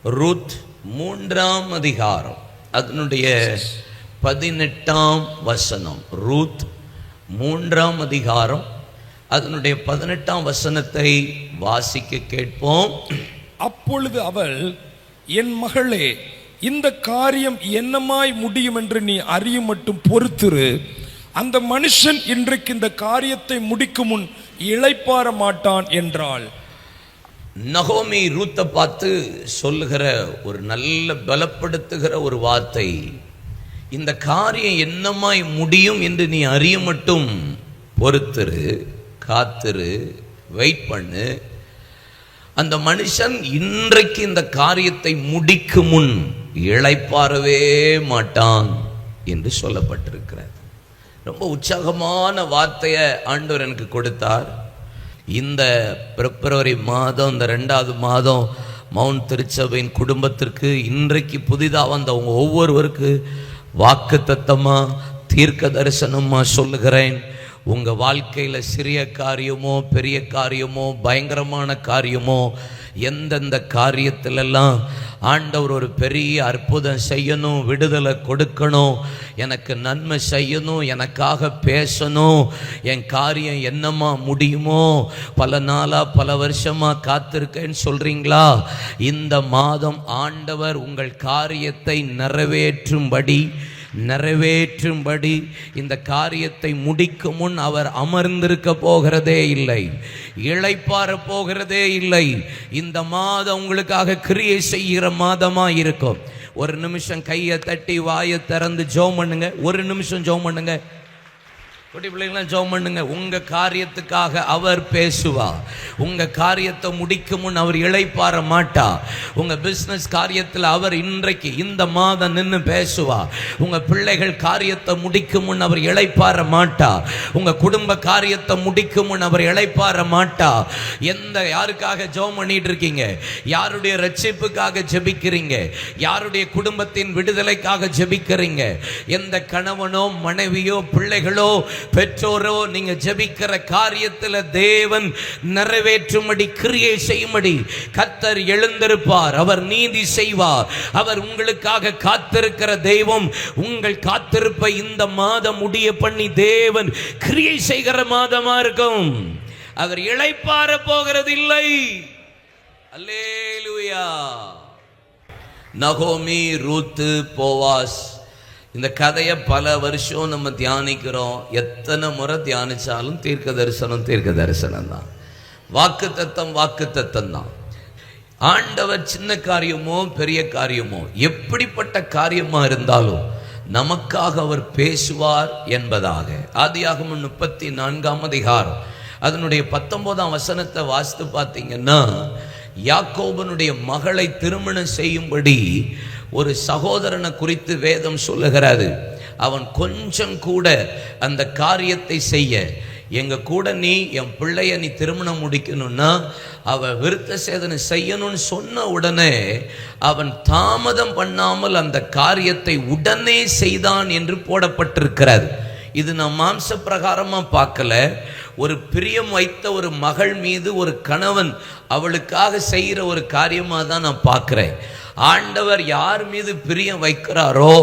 Ruth 3ஆம் அதிகாரம் அதனுடைய 18ஆம் வசனம். ரூத் 3ஆம் அதிகாரம் அதனுடைய 18ஆம் வசனத்தை வாசிக்க கேட்போம். அப்பொழுது அவள், என் மகளே, இந்த காரியம் என்னமாய் முடியும் என்று நீ அறியும் மட்டும் பொறுத்திரு. அந்த மனுஷன் இன்றைக்கு இந்த காரியத்தை முடிக்கும் முன் இளைப்பாற மாட்டான் என்றாள். நகோமி ரூத்தை பார்த்து சொல்லுகிற ஒரு நல்ல பலப்படுத்துகிற ஒரு வார்த்தை, இந்த காரியம் என்னமாய் முடியும் என்று நீ அறிய மட்டும் பொறுத்திரு, காத்திரு, வெயிட் பண்ணு. அந்த மனுஷன் இன்றைக்கு இந்த காரியத்தை முடிக்கும் முன் இளைப்பாறவே மாட்டான் என்று சொல்லப்பட்டிருக்கிறார். ரொம்ப உற்சாகமான வார்த்தையை ஆண்டவர் எனக்கு கொடுத்தார். இந்த பிப்ரவரி மாதம், இந்த 2வது மாதம் மவுண்ட் திருச்சபையின் குடும்பத்திற்கு இன்றைக்கு புதிதாக வந்தவங்க ஒவ்வொருவருக்கு வாக்குத்தத்தமா தீர்க்க தரிசனமா சொல்லுகிறேன். உங்கள் வாழ்க்கையில் சிறிய காரியமோ பெரிய காரியமோ பயங்கரமான காரியமோ எந்தெந்த காரியத்திலெல்லாம் ஆண்டவர் ஒரு பெரிய அற்புதம் செய்யணும், விடுதலை கொடுக்கணும், எனக்கு நன்மை செய்யணும், எனக்காக பேசணும், என் காரியம் என்னமா முடியுமோ, பல நாளாக பல வருஷமாக காத்திருக்கேன்னு சொல்கிறீங்களா? இந்த மாதம் ஆண்டவர் உங்கள் காரியத்தை நிறைவேற்றும்படி இந்த காரியத்தை முடிக்கும் முன் அவர் அமர்ந்திருக்க போகிறதே இல்லை, இளைப்பாற போகிறதே இல்லை. இந்த மாதம் உங்களுக்காக கிரியை செய்கிற மாதமா இருக்கும். ஒரு நிமிஷம் கையை தட்டி வாயை திறந்து ஜெபம் பண்ணுங்க. ஒரு நிமிஷம் ஜெபம் பண்ணுங்க. குட்டி பிள்ளைங்களாம் ஜெபம் பண்ணுங்க. உங்க காரியத்துக்காக அவர் பேசுவார். உங்க காரியத்தை முடிக்கும் முன் அவர் இளைப்பாற மாட்டார். உங்க பிசினஸ் காரியத்தில் அவர் இன்றைக்கு இந்த மாதம் நின்று பேசுவார். உங்க பிள்ளைகள் காரியத்தை முடிக்கும் முன் அவர் இளைப்பாற மாட்டார். உங்க குடும்ப காரியத்தை முடிக்கும் முன் அவர் இளைப்பாற மாட்டார். யாருக்காக ஜெபம் பண்ணிட்டு இருக்கீங்க? யாருடைய ரட்சிப்புக்காக ஜெபிக்கிறீங்க? யாருடைய குடும்பத்தின் விடுதலைக்காக ஜெபிக்கிறீங்க? எந்த கணவனோ மனைவியோ பிள்ளைகளோ பெற்றோரோ நீங்க ஜெபிக்கிற காரியத்தில் தேவன் நிறைவேற்றும்படி கிரியை செய்யும்படி கர்த்தர் எழுந்திருப்பார். அவர் நீதி செய்வார். அவர் உங்களுக்காக காத்திருக்கிற தெய்வம். உங்கள் காத்திருப்பை இந்த மாதம் முடிய பண்ணி தேவன் கிரியை செய்கிற மாதமா இருக்கும். அவர் இளைப்பாற போகிறது இல்லை. அல்லேலூயா. நகோமி, ரூத்து, போவாஸ், இந்த கதையை பல வருஷம் நம்ம தியானிக்கிறோம். எத்தனை முறை தியானிச்சாலும் தீர்க்க தரிசனம் தான். வாக்குத்தத்தம் தான். ஆண்டவர் சின்ன காரியமோ பெரிய காரியமோ எப்படிப்பட்ட காரியமா இருந்தாலும் நமக்காக அவர் பேசுவார் என்பதாக ஆதியாகமம் 34ஆம் அதிகாரம் அதனுடைய 19ஆம் வசனத்தை வாசித்து பார்த்தீங்கன்னா, யாக்கோபனுடைய மகளை திருமணம் செய்யும்படி ஒரு சகோதரனை குறித்து வேதம் சொல்லுகிறது. அவன் கொஞ்சம் கூட அந்த காரியத்தை செய்ய, எங்க கூட நீ என் பிள்ளைய நீ திருமணம் முடிக்கணும்னா அவ விருத்த சேதனை செய்யணும்னு சொன்ன உடனே அவன் தாமதம் பண்ணாமல் அந்த காரியத்தை உடனே செய்தான் என்று போடப்பட்டிருக்கிறது. இது நான் மாம்ச பிரகாரமா பார்க்கல. ஒரு பிரியம் வைத்த ஒரு மகள் மீது ஒரு கணவன் அவளுக்காக செய்கிற ஒரு காரியமாக தான் நான் பார்க்குறேன். ஆண்டவர் யார் மீது பிரியம் வைக்கிறாரோ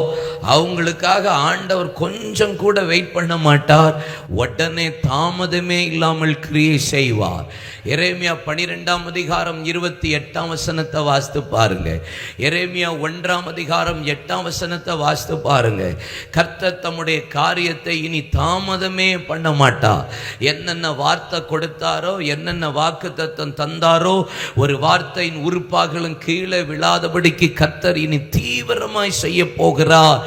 அவங்களுக்காக ஆண்டவர் கொஞ்சம் கூட வெயிட் பண்ண மாட்டார். உடனே தாமதமே இல்லாமல் கிரியை செய்வார். எரேமியா 12ஆம் அதிகாரம் 28ஆம் வசனத்தை வாசித்து பாருங்க. எரேமியா 1ஆம் அதிகாரம் 8ஆம் வசனத்தை வாசித்து பாருங்க. கர்த்தர் தம்முடைய காரியத்தை இனி தாமதமே பண்ண மாட்டார். என்னென்ன வார்த்தை கொடுத்தாரோ, என்னென்ன வாக்குத்தத்தம் தந்தாரோ, ஒரு வார்த்தையின் உறுப்பாகளும் கீழே விழாதபடிக்கு கர்த்தர் இனி தீவிரமாய் செய்ய போகிறார்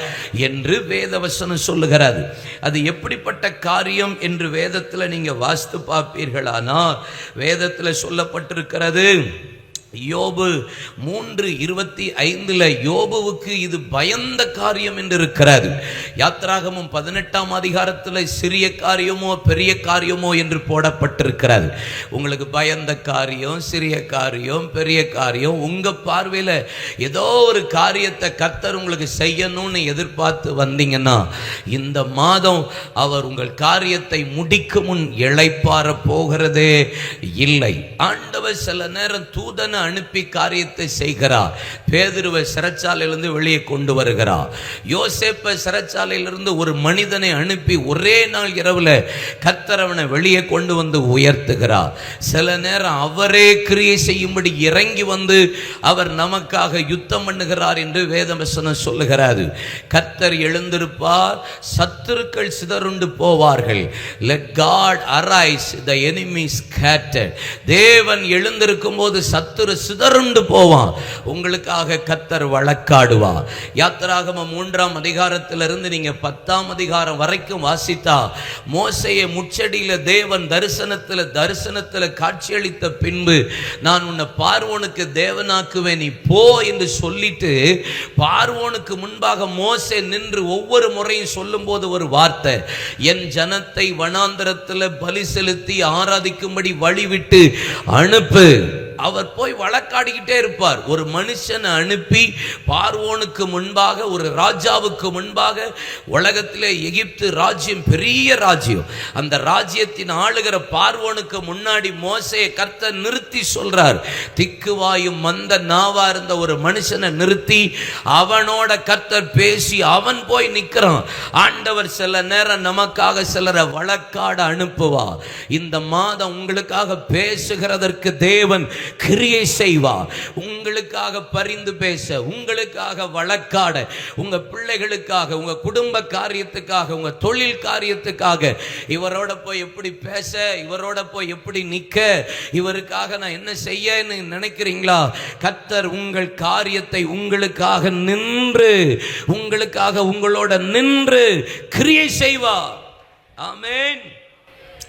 என்று வேதவசனம் சொல்லுகிறது. அது எப்படிப்பட்ட காரியம் என்று வேதத்தில் நீங்க வாசித்து பார்ப்பீர்களானால் வேதத்தில் சொல்லப்பட்டிருக்கிறது. யோபு 3:25 யோபுவுக்கு இது பயந்த காரியம் என்று இருக்கிறது. யாத்ராகமம் 18ஆம் அதிகாரத்தில் சிறிய காரியமோ பெரிய காரியமோ என்று போடப்பட்டிருக்கிறது. உங்களுக்கு பயந்த காரியம், சிறிய காரியம், பெரிய காரியம், உங்க பார்வையில் ஏதோ ஒரு காரியத்தை கர்த்தர் உங்களுக்கு செய்யணும்னு எதிர்பார்த்து வந்தீங்கன்னா இந்த மாதம் அவர் உங்கள் காரியத்தை முடிக்கும் முன் இளைப்பாற போகிறதே இல்லை. ஆண்டவர் சில நேரம் தூதனை தூதனை அனுப்பி காரியத்தை செய்கிறார். பேதுருவை சிறைச்சாலையிலிருந்து வெளியே கொண்டு வருகிறார். யோசேப்பை சிறைச்சாலையிலிருந்து ஒரு மனிதனை அனுப்பி ஒரே நாள் இரவுல கர்த்தர் அவனை வெளியே கொண்டு வந்து உயர்த்துகிறார். சில நேரம் அவரே கிரியை செய்யும்படி இறங்கி வந்து அவர் நமக்காக யுத்தம் பண்ணுகிறார் என்று வேதவசனம் சொல்லுகிறார். கர்த்தர் எழுந்திருப்பார், சத்துருக்கள் சிதறுண்டு போவார்கள். Let God arise, the enemy scattered. தேவன் எழுந்திருக்கும் போது சத்துரு சிதறுண்டு போவான். உங்களுக்காக கர்த்தர் வழக்காடுவார். யாத்திராகமம் 3ஆம் அதிகாரத்திலிருந்து நீங்க 10ஆம் அதிகாரம் வரைக்கும் வாசித்தா, மோசேயை முச்சடியில தேவன் தரிசனத்துல காட்சியளித்த பின்பு, நான் உன்னை பார்வோனுக்கு தேவனாக்குவேன், நீ போ என்று சொல்லிட்டு பார்வோனுக்கு முன்பாக மோசே நின்று ஒவ்வொரு முறையும் சொல்லும் போது ஒரு வார்த்தை, என் ஜனத்தை வனாந்தரத்தில் பலி செலுத்தி ஆராதிக்கும்படி வழிவிட்டு அனுப்பு. அவர் போய் வழக்காடிக்கிட்டே இருப்பார். ஒரு மனுஷனை அனுப்பி பார்வோனுக்கு முன்பாக, ஒரு ராஜாவுக்கு முன்பாக, உலகத்திலே எகிப்து ராஜ்யம் பெரிய ராஜ்யம், அந்த ராஜ்யத்தின் ஆளுகிற பார்வோனுக்கு முன்னாடி மோசேயை கர்த்தர் நிறுத்தி சொல்றார். திக்குவாயும் மந்த நாவா இருந்த ஒரு மனுஷனை நிறுத்தி அவனோட கர்த்தர் பேசி அவன் போய் நிற்கிறான். ஆண்டவர் சில நேரம் நமக்காக சிலரை வழக்காட அனுப்புவா. இந்த மாதம் உங்களுக்காக பேசுகிறதற்கு தேவன் கிரியை செய்வார். உங்களுக்காக பரிந்து பேச, உங்களுக்காக வழக்காட, உங்க பிள்ளைகளுக்காக, உங்க குடும்ப காரியத்துக்காக, உங்க தொழில் காரியத்துக்காக, இவரோட போய் எப்படி பேச, இவரோட போய் எப்படி நிக்க, இவருக்காக நான் என்ன செய்ய நினைக்கிறீங்களா? கர்த்தர் உங்கள் காரியத்தை உங்களுக்காக நின்று, உங்களுக்காக உங்களோட நின்று கிரியை செய்வார். ஆமென்.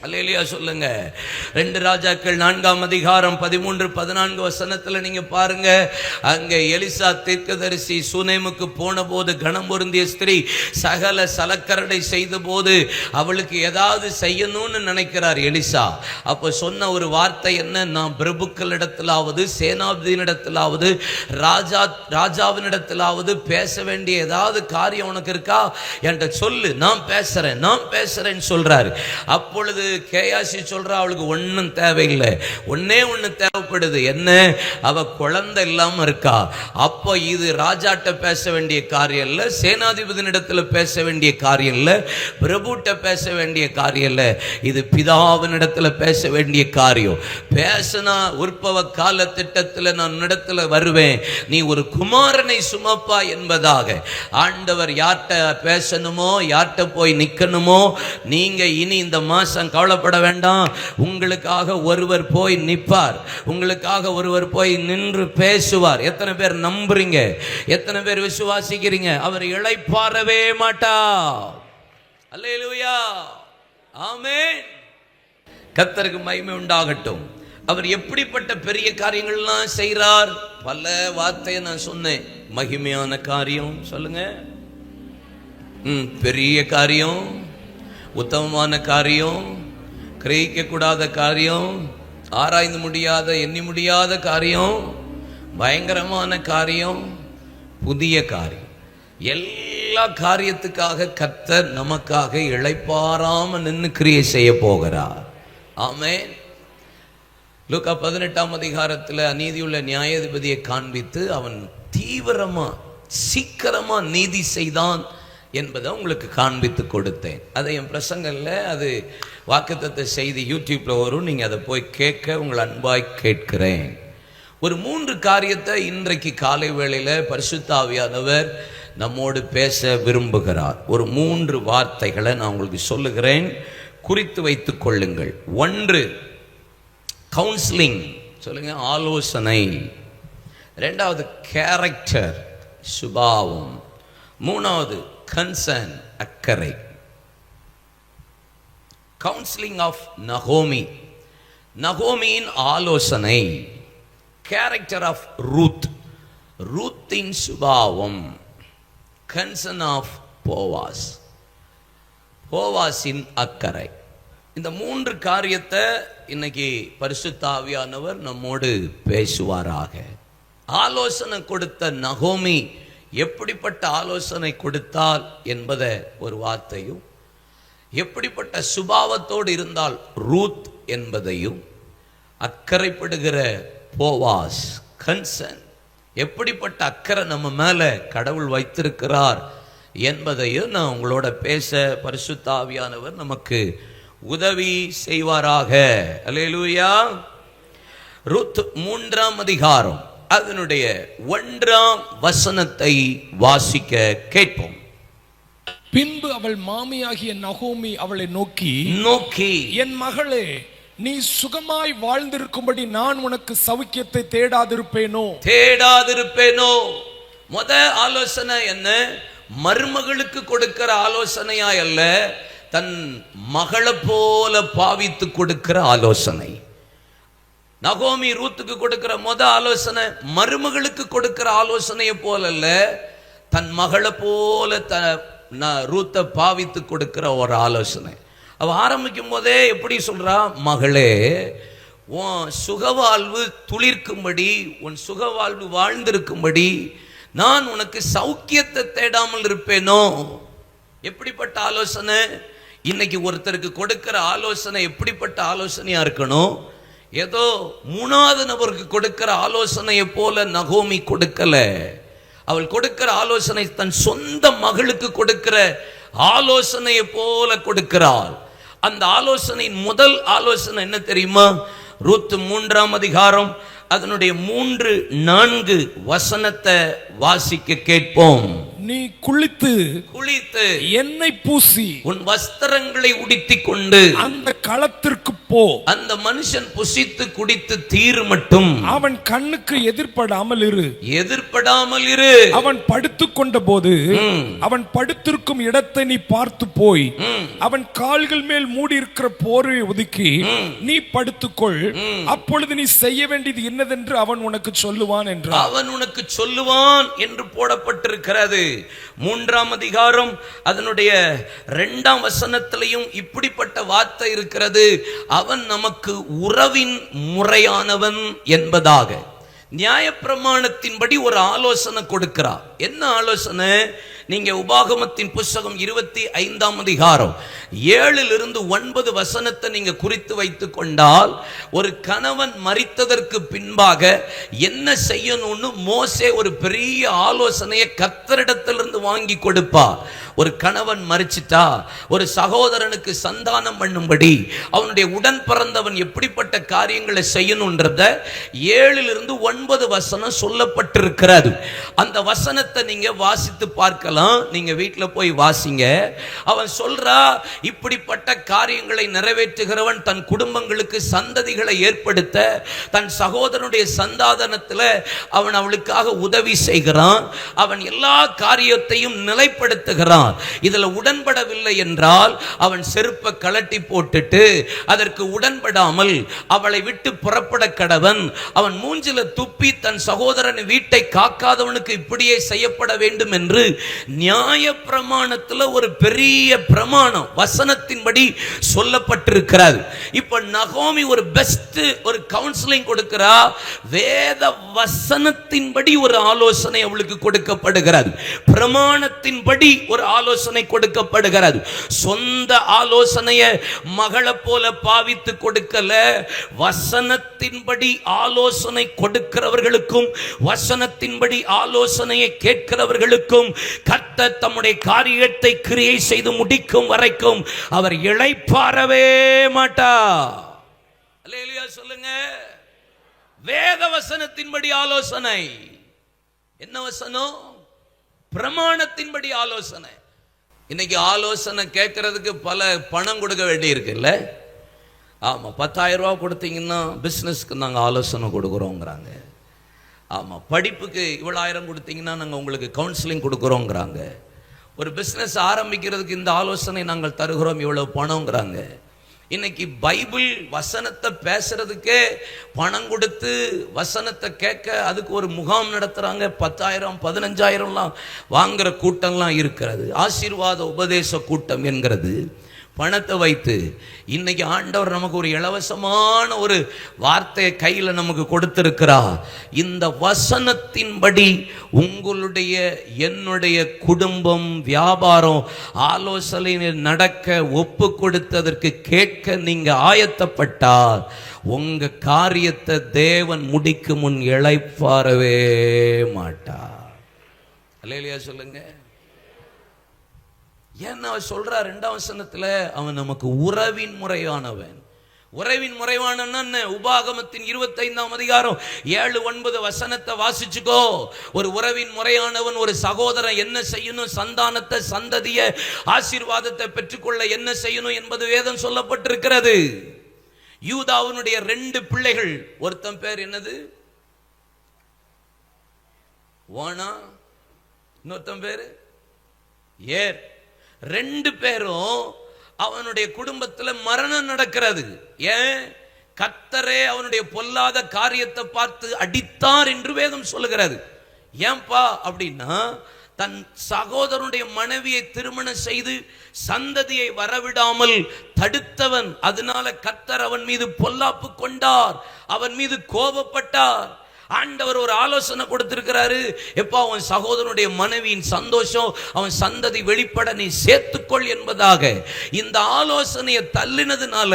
அல்லேலூயா சொல்லுங்க. 2 ராஜாக்கள் 4ஆம் அதிகாரம் 13-14 வசனத்துல நீங்க பாருங்க. அங்க எலிசா தீர்க்கதரிசி சூனேமுக்கு போன போது கணம் பொருந்திய ஸ்திரீ சகல சலக்கரடை செய்த போது அவளுக்கு ஏதாவது செய்யணும்னு நினைக்கிறார் எலிசா. அப்ப சொன்ன ஒரு வார்த்தை என்ன? நான் பிரபுக்களிடத்திலாவது, சேனாபதியினிடத்திலாவது, ராஜாவினிடத்திலாவது பேச வேண்டிய ஏதாவது காரியம் உனக்கு இருக்கா என்கிட்ட சொல்லு, நான் பேசுறேன்னு சொல்றாரு. அப்பொழுது கேயாசி சொல்றா, அவளுக்கு ஒன்னும் தேவையில்லை, ஒன்னே ஒன்னு தேவைப்படுது. என்ன? அவ குழந்தை இல்லாம இருக்கா. அப்போ இது ராஜாட்ட பேச வேண்டிய காரியம் இல்ல, சேனாதிபதியினிடத்துல பேச வேண்டிய காரியம் இல்ல, பிரபுட்ட பேச வேண்டிய காரியம் இல்ல, இது பிதாவினிடத்துல பேச வேண்டிய காரியம். பேசினா உற்பவ கால திட்டத்துல நான் உன்னிடத்துல வருவேன், நீ ஒரு குமாரனை சுமப்பா என்பதாக ஆண்டவர் யார்கிட்ட பேசணுமோ, யார்கிட்ட போய் நிக்கணுமோ, நீங்க இனி இந்த மாசம் கவலைப்பட வேண்டாம். உங்களுக்காக ஒருவர் போய் நிற்பார், உங்களுக்காக ஒருவர் போய் நின்று பேசுவார். எத்தனை பேர் நம்புறீங்க? எத்தனை பேர் விசுவாசிக்கிறீங்க? அவர் இளைப்பாறவே மாட்டார். அல்லேலூயா, ஆமென். கர்த்தருக்கு மகிமை உண்டாகட்டும். அவர் எப்படிப்பட்ட பெரிய காரியங்கள்லாம் செய்கிறார்? பல வார்த்தையை நான் சொன்னேன். மகிமையான காரியம் சொல்லுங்க, பெரிய காரியம், உத்தமமான காரியம், கிரகிக்க கூடாத காரியம், ஆராய்ந்து முடியாத, எண்ணி முடியாத காரியம், பயங்கரமான காரியம், புதிய காரியம். எல்லா காரியத்துக்காக கர்த்தர் நமக்காக இளைப்பாறாம நின்று கிரியை செய்ய போகிறார். ஆமென். லூக்கா 18ஆம் அதிகாரத்தில் அநீதியுள்ள நியாயாதிபதியை காண்பித்து அவன் தீவிரமா சீக்கிரமா நீதி செய்தான் என்பதை உங்களுக்கு காண்பித்து கொடுத்தேன். அதை என் பிரசங்கல்ல, அது வாக்குத்தத்த செய்தி யூடியூப்ல வரும், நீங்க அதை போய் கேட்க உங்கள் அன்பாய் கேட்கிறேன். ஒரு 3 காரியத்தை இன்றைக்கு காலை வேளையில பரிசுத்த ஆவியானவர் நம்மோடு பேச விரும்புகிறார். ஒரு 3 வார்த்தைகளை நான் உங்களுக்கு சொல்லுகிறேன், குறித்து வைத்துக் கொள்ளுங்கள். 1, கவுன்சிலிங், சொல்லுங்க, ஆலோசனை. 2வது கேரக்டர், சுபாவம். 3வது கன்சர்ன், அக்கறை. கவுன்சிலிங் ஆஃப் நகோமி, நகோமியின் ஆலோசனை. கேரக்டர் ஆஃப் ரூத், ரூத்தின் சுபாவம். கன்சர்ன் ஆஃப் போவாஸ், போவாஸின் அக்கறை. இந்த 3 காரியத்தை இன்னைக்கு பரிசுத்த ஆவியானவர் நம்மோடு பேசுவாராக. ஆலோசனை கொடுத்த நகோமி எப்படிப்பட்ட ஆலோசனை கொடுத்தால் என்பதை ஒரு வார்த்தையும், எப்படிப்பட்ட சுபாவத்தோடு இருந்தால் ரூத் என்பதையும், அக்கறைப்படுகிற போவாஸ் கன்சர்ன். எப்படிப்பட்ட அக்கறை நம்ம மேல கடவுள் வைத்திருக்கிறார் என்பதையும் நான் உங்களோட பேச பரிசுத்த ஆவியானவர் நமக்கு உதவி செய்வாராக. அல்லேலூயா. ரூத் 3ஆம் அதிகாரம் அதனுடைய 1ஆம் வசனத்தை வாசிக்க கேட்போம். பின்பு அவள் மாமியாகிய நகோமி அவளை நோக்கி என் மகளே, நீ சுகமாய் வாழ்ந்திருக்கும்படி நான் உனக்கு சௌக்கியத்தை தேடாதிருப்பேனோ. முத ஆலோசனை என்ன? மருமகளுக்கு கொடுக்கிற ஆலோசனையா அல்ல, தன் மகளை போல பாவித்து கொடுக்கிற ஆலோசனை. நகோமி ரூத்துக்கு கொடுக்கிற முத ஆலோசனை மருமகளுக்கு கொடுக்கிற ஆலோசனையை போல அல்ல, தன் மகளை போல ரூத்தை பாவித்து கொடுக்கிற ஒரு ஆலோசனை. அவ ஆரம்பிக்கும் போதே எப்படி சொல்றா? மகளே, உன் சுகவாழ்வு துளிர்க்கும்படி, உன் சுகவாழ்வு வாழ்ந்திருக்கும்படி நான் உனக்கு சௌக்கியத்தை தேடாமல் இருப்பேனோ. எப்படிப்பட்ட ஆலோசனை? இன்னைக்கு ஒருத்தருக்கு கொடுக்கிற ஆலோசனை எப்படிப்பட்ட ஆலோசனையா இருக்கணும்? ஏதோ 3வது நபருக்கு கொடுக்கிற ஆலோசனையை போல நகோமி கொடுக்கல. அவள் கொடுக்கிற ஆலோசனை தன் சொந்த மகளுக்கு கொடுக்கிற ஆலோசனையை போல கொடுக்கிறாள். அந்த ஆலோசனையின் முதல் ஆலோசனை என்ன தெரியுமா? ரூத் 3ஆம் அதிகாரம் அதனுடைய 3-4 வசனத்தை வாசிக்க கேட்போம். நீ குளித்து எண்ணெய் பூசி உன் வஸ்திரங்களை உடுத்திக் கொண்டு அந்த களத்திற்கு போ. அந்த மனுஷன் புசித்து குடித்து தீரு மட்டும் அவன் கண்ணுக்கு எதிர்படாமல் இரு. அவன் படுத்துக் கொண்ட போது அவன் படுத்திருக்கும் இடத்தை நீ பார்த்து போய் அவன் கால்கள் மேல் மூடி இருக்கிற போரை ஒதுக்கி நீ படுத்துக்கொள். அப்பொழுது நீ செய்ய வேண்டியது என்னதென்று அவன் உனக்கு சொல்லுவான் என்று போடப்பட்டிருக்கிறது. 3ஆம் அதிகாரம் அதனுடைய 2ஆம் வசனத்திலையும் இப்படிப்பட்ட வார்த்தை இருக்கிறது. அவன் நமக்கு உறவின் முறையானவன் என்பதாக. நியாயப்பிரமாணத்தின்படி ஒரு ஆலோசனை கொடுக்கிறார். என்ன ஆலோசனை? நீங்க உபாகமத்தின் புஸ்தகம் 25ஆம் அதிகாரம் 7-9 வசனத்தை நீங்க குறித்து வைத்துக் கொண்டால், ஒரு கணவன் மரித்ததற்கு பின்பாக என்ன செய்யணும்னு மோசே ஒரு பெரிய ஆலோசனையை கர்த்தரிடத்திலிருந்து வாங்கி கொடுப்பார். ஒரு கணவன் மரிச்சிட்டா ஒரு சகோதரனுக்கு சந்தானம் பண்ணும்படி அவனுடைய உடன் பிறந்தவன் எப்படிப்பட்ட காரியங்களை செய்யணும்ன்றத 7-9 வசனம் சொல்லப்பட்டிருக்கிறது. அந்த வசனத்தை நீங்க வாசித்து பார்க்கலாம். நீங்க வீட்டில் போய் வாசிங்க. அவன் சொல்றா, இப்படிப்பட்ட காரியங்களை நிறைவேற்றுகிறவன் தன் குடும்பங்களுக்கு சந்ததிகளை ஏற்படுத்த தன் சகோதரனுடைய சந்தானத்தில் அவன் அவளுக்காக உதவி செய்கிறான். அவன் எல்லா காரியத்தையும் நிலைப்படுத்துகிறான். இதுல உடன்படவில்லை என்றால் அவன் செருப்பை கலட்டி போட்டுட்டு அதற்கு உடன்படாமல் அவளை விட்டு புறப்பட கடவன். அவன் மூஞ்சில துப்பி தன் சகோதரன் வீட்டை காக்காதவனுக்கு இப்படியே செய்யப்பட வேண்டும் என்று நியாய பிரமாணத்தில் ஒரு பெரிய பிரமாணம் வசனத்தின்படி சொல்லப்பட்டிருக்கிறது. இப்ப நகோமி ஒரு பெஸ்ட் ஒரு கவுன்சிலிங் கொடுக்கிறா. வேத வசனத்தின்படி ஒரு ஆலோசனை அவளுக்கு கொடுக்கப்படுகிறது. பிரமாணத்தின்படி ஒரு ஆலோசனை கொடுக்கப்படுகிறது. சொந்த ஆலோசனையை மகளை போல பாவித்து கொடுக்கல. வசனத்தின்படி ஆலோசனை கொடுக்கிறவர்களுக்கும் வசனத்தின்படி ஆலோசனையை கேட்கிறவர்களுக்கும் கர்த்தர் தம்முடைய காரியத்தை கிரியை செய்து முடிக்கும் வரைக்கும் அவர் இளைப்பாறவே மாட்டார். அல்லேலூயா சொல்லுங்க. வேத வசனத்தின்படி ஆலோசனை. என்ன வசனம்? பிரமாணத்தின்படி ஆலோசனை. இன்னைக்கு ஆலோசனை கேட்கறதுக்கு பல பணம் கொடுக்க வேண்டி இருக்குல்ல? ஆமாம், 10,000 ரூபா கொடுத்தீங்கன்னா பிஸ்னஸ்க்கு நாங்கள் ஆலோசனை கொடுக்குறோங்கிறாங்க. ஆமாம், படிப்புக்கு இவ்வளோ 1000 கொடுத்தீங்கன்னா நாங்கள் உங்களுக்கு கவுன்சிலிங் கொடுக்குறோங்கிறாங்க. ஒரு பிஸ்னஸ் ஆரம்பிக்கிறதுக்கு இந்த ஆலோசனை நாங்கள் தருகிறோம், இவ்வளோ பணங்கிறாங்க. இன்னைக்கு பைபிள் வசனத்தை பேசுறதுக்கே பணம் கொடுத்து வசனத்தை கேட்க அதுக்கு ஒரு முகாம் நடத்துறாங்க. 10,000 15,000 வாங்குற கூட்டம்லாம் இருக்கிறது. ஆசீர்வாத உபதேச கூட்டம் என்கிறது. பணத்தை வைத்து. இன்னைக்கு ஆண்டவர் நமக்கு ஒரு இலவசமான ஒரு வார்த்தையை கையில் நமக்கு கொடுத்திருக்கிறார். இந்த வசனத்தின்படி உங்களுடைய என்னுடைய குடும்பம், வியாபாரம், ஆலோசனை நடக்க ஒப்பு கொடுத்ததற்கு கேட்க நீங்க ஆயத்தப்பட்டால் உங்க காரியத்தை தேவன் முடிக்கும் முன் இளைப்பாறவே மாட்டார். அல்லேலூயா சொல்லுங்க. ஏன்னா அவர் சொல்றார் 2ஆம் வசனத்துல, அவன் நமக்கு உறவின் முறையானவன். உறவின் முறைவான உபாகமத்தின் 25ஆம் அதிகாரம் 7-9 வசனத்தை வாசிச்சுக்கோ. ஒரு உறவின் முறையானவன், ஒரு சகோதரன் என்ன செய்யணும், சந்தானத்தை, சந்ததிய ஆசீர்வாதத்தை பெற்றுக்கொள்ள என்ன செய்யணும் என்பது வேதம் சொல்லப்பட்டிருக்கிறது. யூதாவினுடைய 2 பிள்ளைகள், ஒருத்தன் பேர் என்னது, ஓனா, இன்னொருத்தன் பேரு ஏர். 2 பேரும் அவனுடைய குடும்பத்தில் மரணம் நடக்கிறது. ஏன்? கர்த்தரே அவனுடைய பொல்லாத காரியத்தை பார்த்து அடித்தார் என்று வேதம் சொல்லுகிறது. ஏன்பா அப்படின்னா, தன் சகோதரனுடைய மனைவியை திருமணம் செய்து சந்ததியை வரவிடாமல் தடுத்தவன். அதனால கர்த்தர் அவன் மீது பொல்லாப்பு கொண்டார், அவன் மீது கோபப்பட்டார். ஆண்டவர் ஒரு ஆலோசனை கொடுத்திருக்கிறாரு. எப்பா, அவன் சகோதரனுடைய மனைவியின் சந்தோஷம், அவன் சந்ததி வெளிப்பட நீ சேர்த்துக்கொள் என்பதாக. இந்த ஆலோசனையை தள்ளினதுனால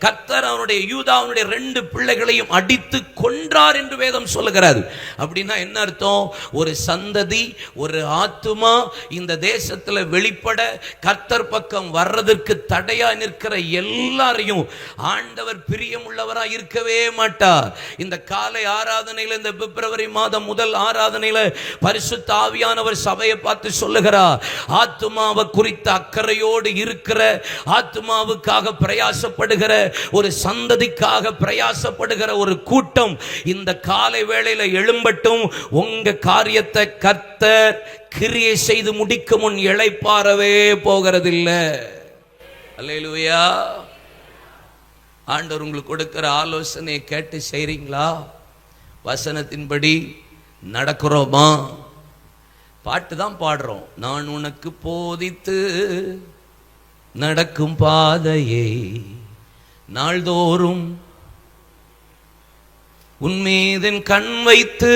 கர்த்தர் அவனுடைய யூதாவுடைய 2 பிள்ளைகளையும் அடித்து கொன்றார் என்று வேதம் சொல்லுகிறது. அப்படின்னா என்ன அர்த்தம்? ஒரு சந்ததி, ஒரு ஆத்துமா இந்த தேசத்துல வெளிப்பட கர்த்தர் பக்கம் வர்றதற்கு தடையா நிற்கிற எல்லாரையும் ஆண்டவர் பிரியமுள்ளவராய் இருக்கவே மாட்டார். இந்த காலை ஆராதனை, இந்த பிப்ரவரி மாதம் முதல் ஆராதனையில பரிசுத்த ஆவியானவர் சபையை பார்த்து சொல்லுகிறார், ஆத்துமாவை குறித்த அக்கறையோடு இருக்கிற, ஆத்துமாவுக்காக பிரயாசப்படுகிற, ஒரு சந்ததிக்காக பிரயாசப்படுகிற ஒரு கூட்டம் இந்த காலை வேளையில எழும்பட்டும். உங்க காரியத்தை கர்த்தர் கிரியை செய்து முடிக்கும் முன் இளைப்பாறவே போகிறதில்லை. அல்லேலூயா. ஆண்டவர் உங்களுக்கு கொடுக்கிற ஆலோசனையை கேட்டு செய்றீங்களா? வசனத்தின்படி நடக்கிறோமா? பாட்டு தான் பாடுறோம். நான் உனக்கு போதித்து நடக்கும் பாதையை நாள்தோறும் உன்மீதன் கண் வைத்து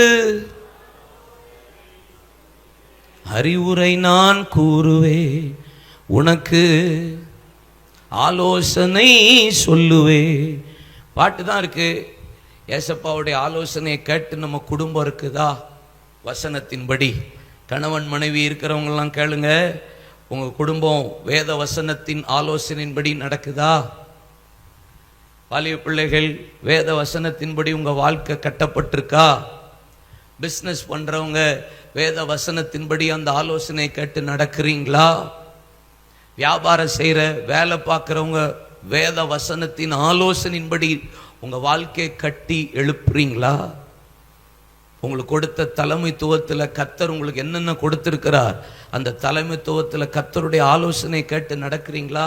அறிவுரை நான் கூறுவே, உனக்கு ஆலோசனை சொல்லுவே. பாட்டு தான் இருக்கு. ஏசப்பாவுடைய ஆலோசனையை கேட்டு நம்ம குடும்பம் இருக்குதா? வசனத்தின்படி கணவன் மனைவி இருக்கிறவங்கெல்லாம் கேளுங்க, உங்க குடும்பம் வேத வசனத்தின் ஆலோசனையின்படி நடக்குதா? வாலிப பிள்ளைகள், வேத வசனத்தின்படி உங்க வாழ்க்கை கட்டப்பட்டிருக்கா? பிஸ்னஸ் பண்றவங்க வேத வசனத்தின்படி அந்த ஆலோசனை கேட்டு நடக்கிறீங்களா? வியாபாரம் செய்யற, வேலை பார்க்கிறவங்க வேத வசனத்தின் ஆலோசனையின்படி உங்க வாழ்க்கையை கட்டி எழுப்புறீங்களா? உங்களுக்கு கொடுத்த தலைமைத்துவத்தில் கர்த்தர் உங்களுக்கு என்னென்ன கொடுத்திருக்கிறார், அந்த தலைமைத்துவத்தில் கர்த்தருடைய ஆலோசனை கேட்டு நடக்கிறீங்களா?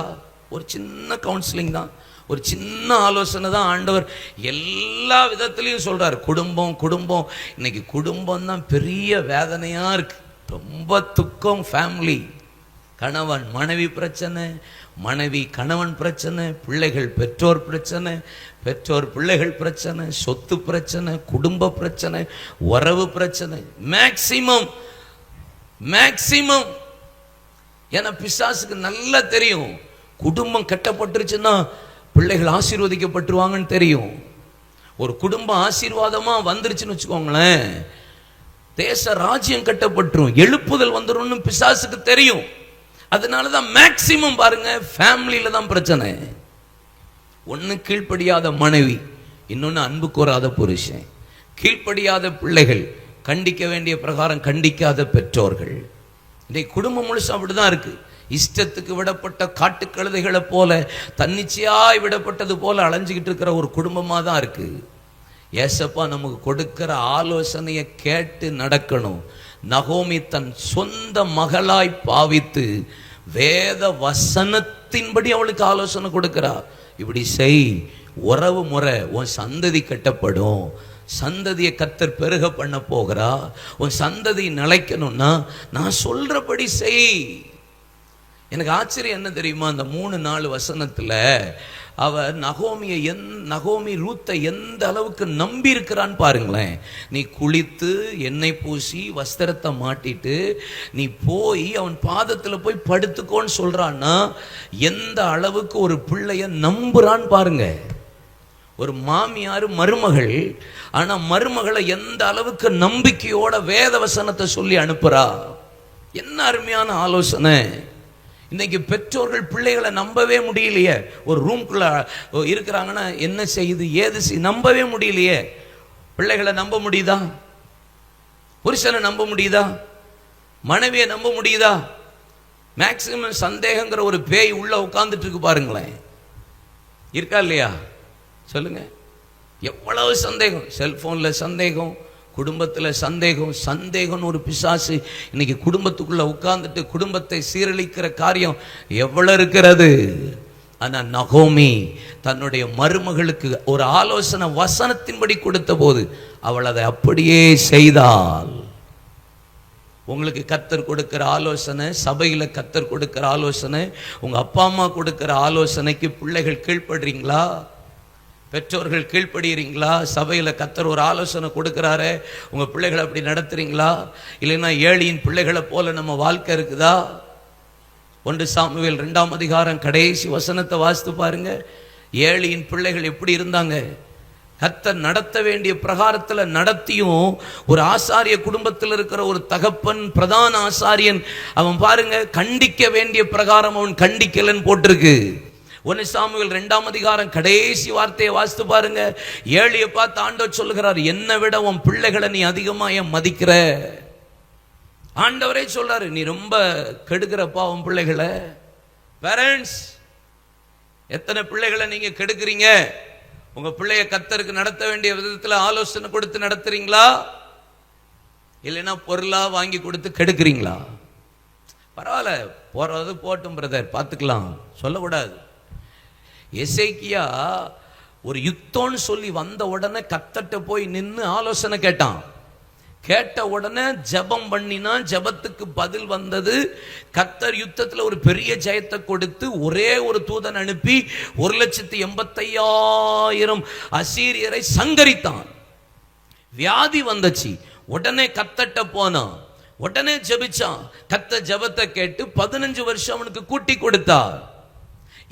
ஒரு சின்ன கவுன்சிலிங் தான், ஒரு சின்ன ஆலோசனை தான் ஆண்டவர் எல்லா விதத்திலையும் சொல்றார். குடும்பம் குடும்பம் இன்னைக்கு குடும்பம் தான் பெரிய வேதனையா இருக்கு. ரொம்ப துக்கம். ஃபேமிலி, கணவன் மனைவி பிரச்சனை, மனைவி கணவன் பிரச்சனை, பிள்ளைகள் பெற்றோர் பிரச்சனை, பெற்றோர் பிள்ளைகள் பிரச்சனை, சொத்து பிரச்சனை, குடும்ப பிரச்சனை, உறவு பிரச்சனை. மேக்சிமம் மேக்சிமம் ஏன்னா பிசாசுக்கு நல்லா தெரியும், குடும்பம் கட்டப்பட்டுருச்சுன்னா பிள்ளைகள் ஆசீர்வதிக்கப்பட்டுருவாங்கன்னு தெரியும். ஒரு குடும்பம் ஆசீர்வாதமா வந்துருச்சுன்னு வச்சுக்கோங்களேன், தேச ராஜ்யம் கட்டப்பட்டுரும், எழுப்புதல் வந்துடும் பிசாசுக்கு தெரியும். அதனாலதான் மேக்சிமம் பாருங்க, ஃபேமிலியில தான் பிரச்சனை. ஒன்னு கீழ்ப்படியாத மனைவி, இன்னொன்னு அன்பு கோராத புருஷன், கீழ்ப்படியாத பிள்ளைகள், கண்டிக்க வேண்டிய பிரகாரம் கண்டிக்காத பெற்றோர்கள். இன்றைக்கு குடும்பம் முழுசும் அப்படிதான் இருக்கு. இஷ்டத்துக்கு விடப்பட்ட காட்டுக்கழுதைகளை போல, தன்னிச்சையாய் விடப்பட்டது போல அலைஞ்சிக்கிட்டு இருக்கிற ஒரு குடும்பமா தான் இருக்கு. ஏசப்பா நமக்கு கொடுக்கிற ஆலோசனையை கேட்டு நடக்கணும். நகோமி தன் சொந்த மகளாய் பாவித்து வேத வசனத்தின்படி அவளுக்கு ஆலோசனை கொடுக்கிறார். இப்படி செய், உறவு முறை, உன் சந்ததி கட்டப்படும், சந்ததியை கர்த்தர் பெருக பண்ண போகிறா, உன் சந்ததி நிலைக்கணும்னா நான் சொல்றபடி செய். எனக்கு ஆச்சரியம் என்ன தெரியுமா, அந்த 3-4 வசனத்துல அவர் நகோமி ரூத்தை எந்த அளவுக்கு நம்பி இருக்கிறான்னு பாருங்களேன். நீ குளித்து எண்ணெய் பூசி வஸ்திரத்தை மாட்டிட்டு நீ போய் அவன் பாதத்துல போய் படுத்துக்கோன்னு சொல்றான்னா எந்த அளவுக்கு ஒரு பிள்ளைய நம்புறான்னு பாருங்க. ஒரு மாமியார் மருமகள், ஆனா மருமகளை எந்த அளவுக்கு நம்பிக்கையோட வேத வசனத்தை சொல்லி அனுப்புறா. என்ன அருமையான ஆலோசனை. இன்னைக்கு பெற்றோர்கள் பிள்ளைகளை நம்பவே முடியலையே. ஒரு ரூம்குள்ள இருக்கிறாங்கன்னா என்ன செய்யுது ஏது நம்பவே முடியலையே. பிள்ளைகளை நம்ப முடியுதா? புருஷனை நம்ப முடியுதா? மனைவியை நம்ப முடியுதா? மேக்சிமம் சந்தேகங்கிற ஒரு பேய் உள்ள உட்கார்ந்துட்டு இருக்கு பாருங்களேன். இருக்கா இல்லையா சொல்லுங்க. எவ்வளவு சந்தேகம், செல்போன்ல சந்தேகம், குடும்பத்தில் சந்தேகம்னு ஒரு பிசாசு இன்னைக்கு குடும்பத்துக்குள்ள உட்கார்ந்துட்டு குடும்பத்தை சீரழிக்கிற காரியம் எவ்வளவு இருக்கிறது. ஆனா நகோமி தன்னுடைய மருமகளுக்கு ஒரு ஆலோசனை வசனத்தின்படி கொடுத்த போது அவள் அதை அப்படியே செய்தாள். உங்களுக்கு கர்த்தர் கொடுக்கிற ஆலோசனை, சபையில கர்த்தர் கொடுக்கிற ஆலோசனை, உங்க அப்பா அம்மா கொடுக்கிற ஆலோசனைக்கு பிள்ளைகள் கீழ்ப்படுறீங்களா? பெற்றோர்கள் கீழ்ப்படுகிறீங்களா? சபையில கர்த்தர் ஒரு ஆலோசனை கொடுக்கிறாரு, உங்க பிள்ளைகளை அப்படி நடத்துறீங்களா? இல்லைன்னா ஏழியின் பிள்ளைகளை போல நம்ம வாழ்க்கை இருக்குதா? 1 சாமுவேல் 2ஆம் அதிகாரம் கடைசி வசனத்தை வாசித்து பாருங்க. ஏழியின் பிள்ளைகள் எப்படி இருந்தாங்க? கர்த்தர் நடத்த வேண்டிய பிரகாரத்துல நடத்தியும் ஒரு ஆசாரிய குடும்பத்தில் இருக்கிற ஒரு தகப்பன், பிரதான ஆசாரியன், அவன் பாருங்க கண்டிக்க வேண்டிய பிரகாரம் அவன் கண்டிக்கலன்னு போட்டிருக்கு. 1 சாமுவேல் 2ஆம் அதிகாரம் கடைசி வார்த்தையை வாசித்து பாருங்க. ஏழியை பார்த்து ஆண்டவர் சொல்லுகிறார், என்னை விட உன் பிள்ளைகளை நீ அதிகமா ஏன் மதிக்கிற? ஆண்டவரே சொல்றாரு, நீ ரொம்ப கெடுக்கிறப்பா உன் பிள்ளைகளை. பேரண்ட்ஸ், எத்தனை பிள்ளைகளை நீங்க கெடுக்கிறீங்க? உங்க பிள்ளைய கர்த்தருக்கு நடத்த வேண்டிய விதத்துல ஆலோசனை கொடுத்து நடத்துறீங்களா? இல்லைன்னா பொருளா வாங்கி கொடுத்து கெடுக்கிறீங்களா? பரவாயில்ல, போறது போட்டும் பிரதர், பார்த்துக்கலாம் சொல்லக்கூடாது. எசேக்கியா ஒரு யுத்தம்னு சொல்லி வந்த உடனே கர்த்தர்ட்ட போய் நின்று ஆலோசனை கேட்டான். கேட்ட உடனே ஜெபம் பண்ணினா, ஜெபத்துக்கு பதில் வந்தது. கர்த்தர் யுத்தத்தில் ஒரு பெரிய ஜெயத்தை கொடுத்து ஒரே ஒரு தூதன் அனுப்பி 1,85,000 அசீரியரை சங்கரித்தான். வியாதி வந்துச்சு, உடனே கர்த்தர்ட்ட போனான், உடனே ஜெபிச்சான். கர்த்தர் ஜெபத்தை கேட்டு 15 வருஷம் அவனுக்கு கூட்டி கொடுத்தார்.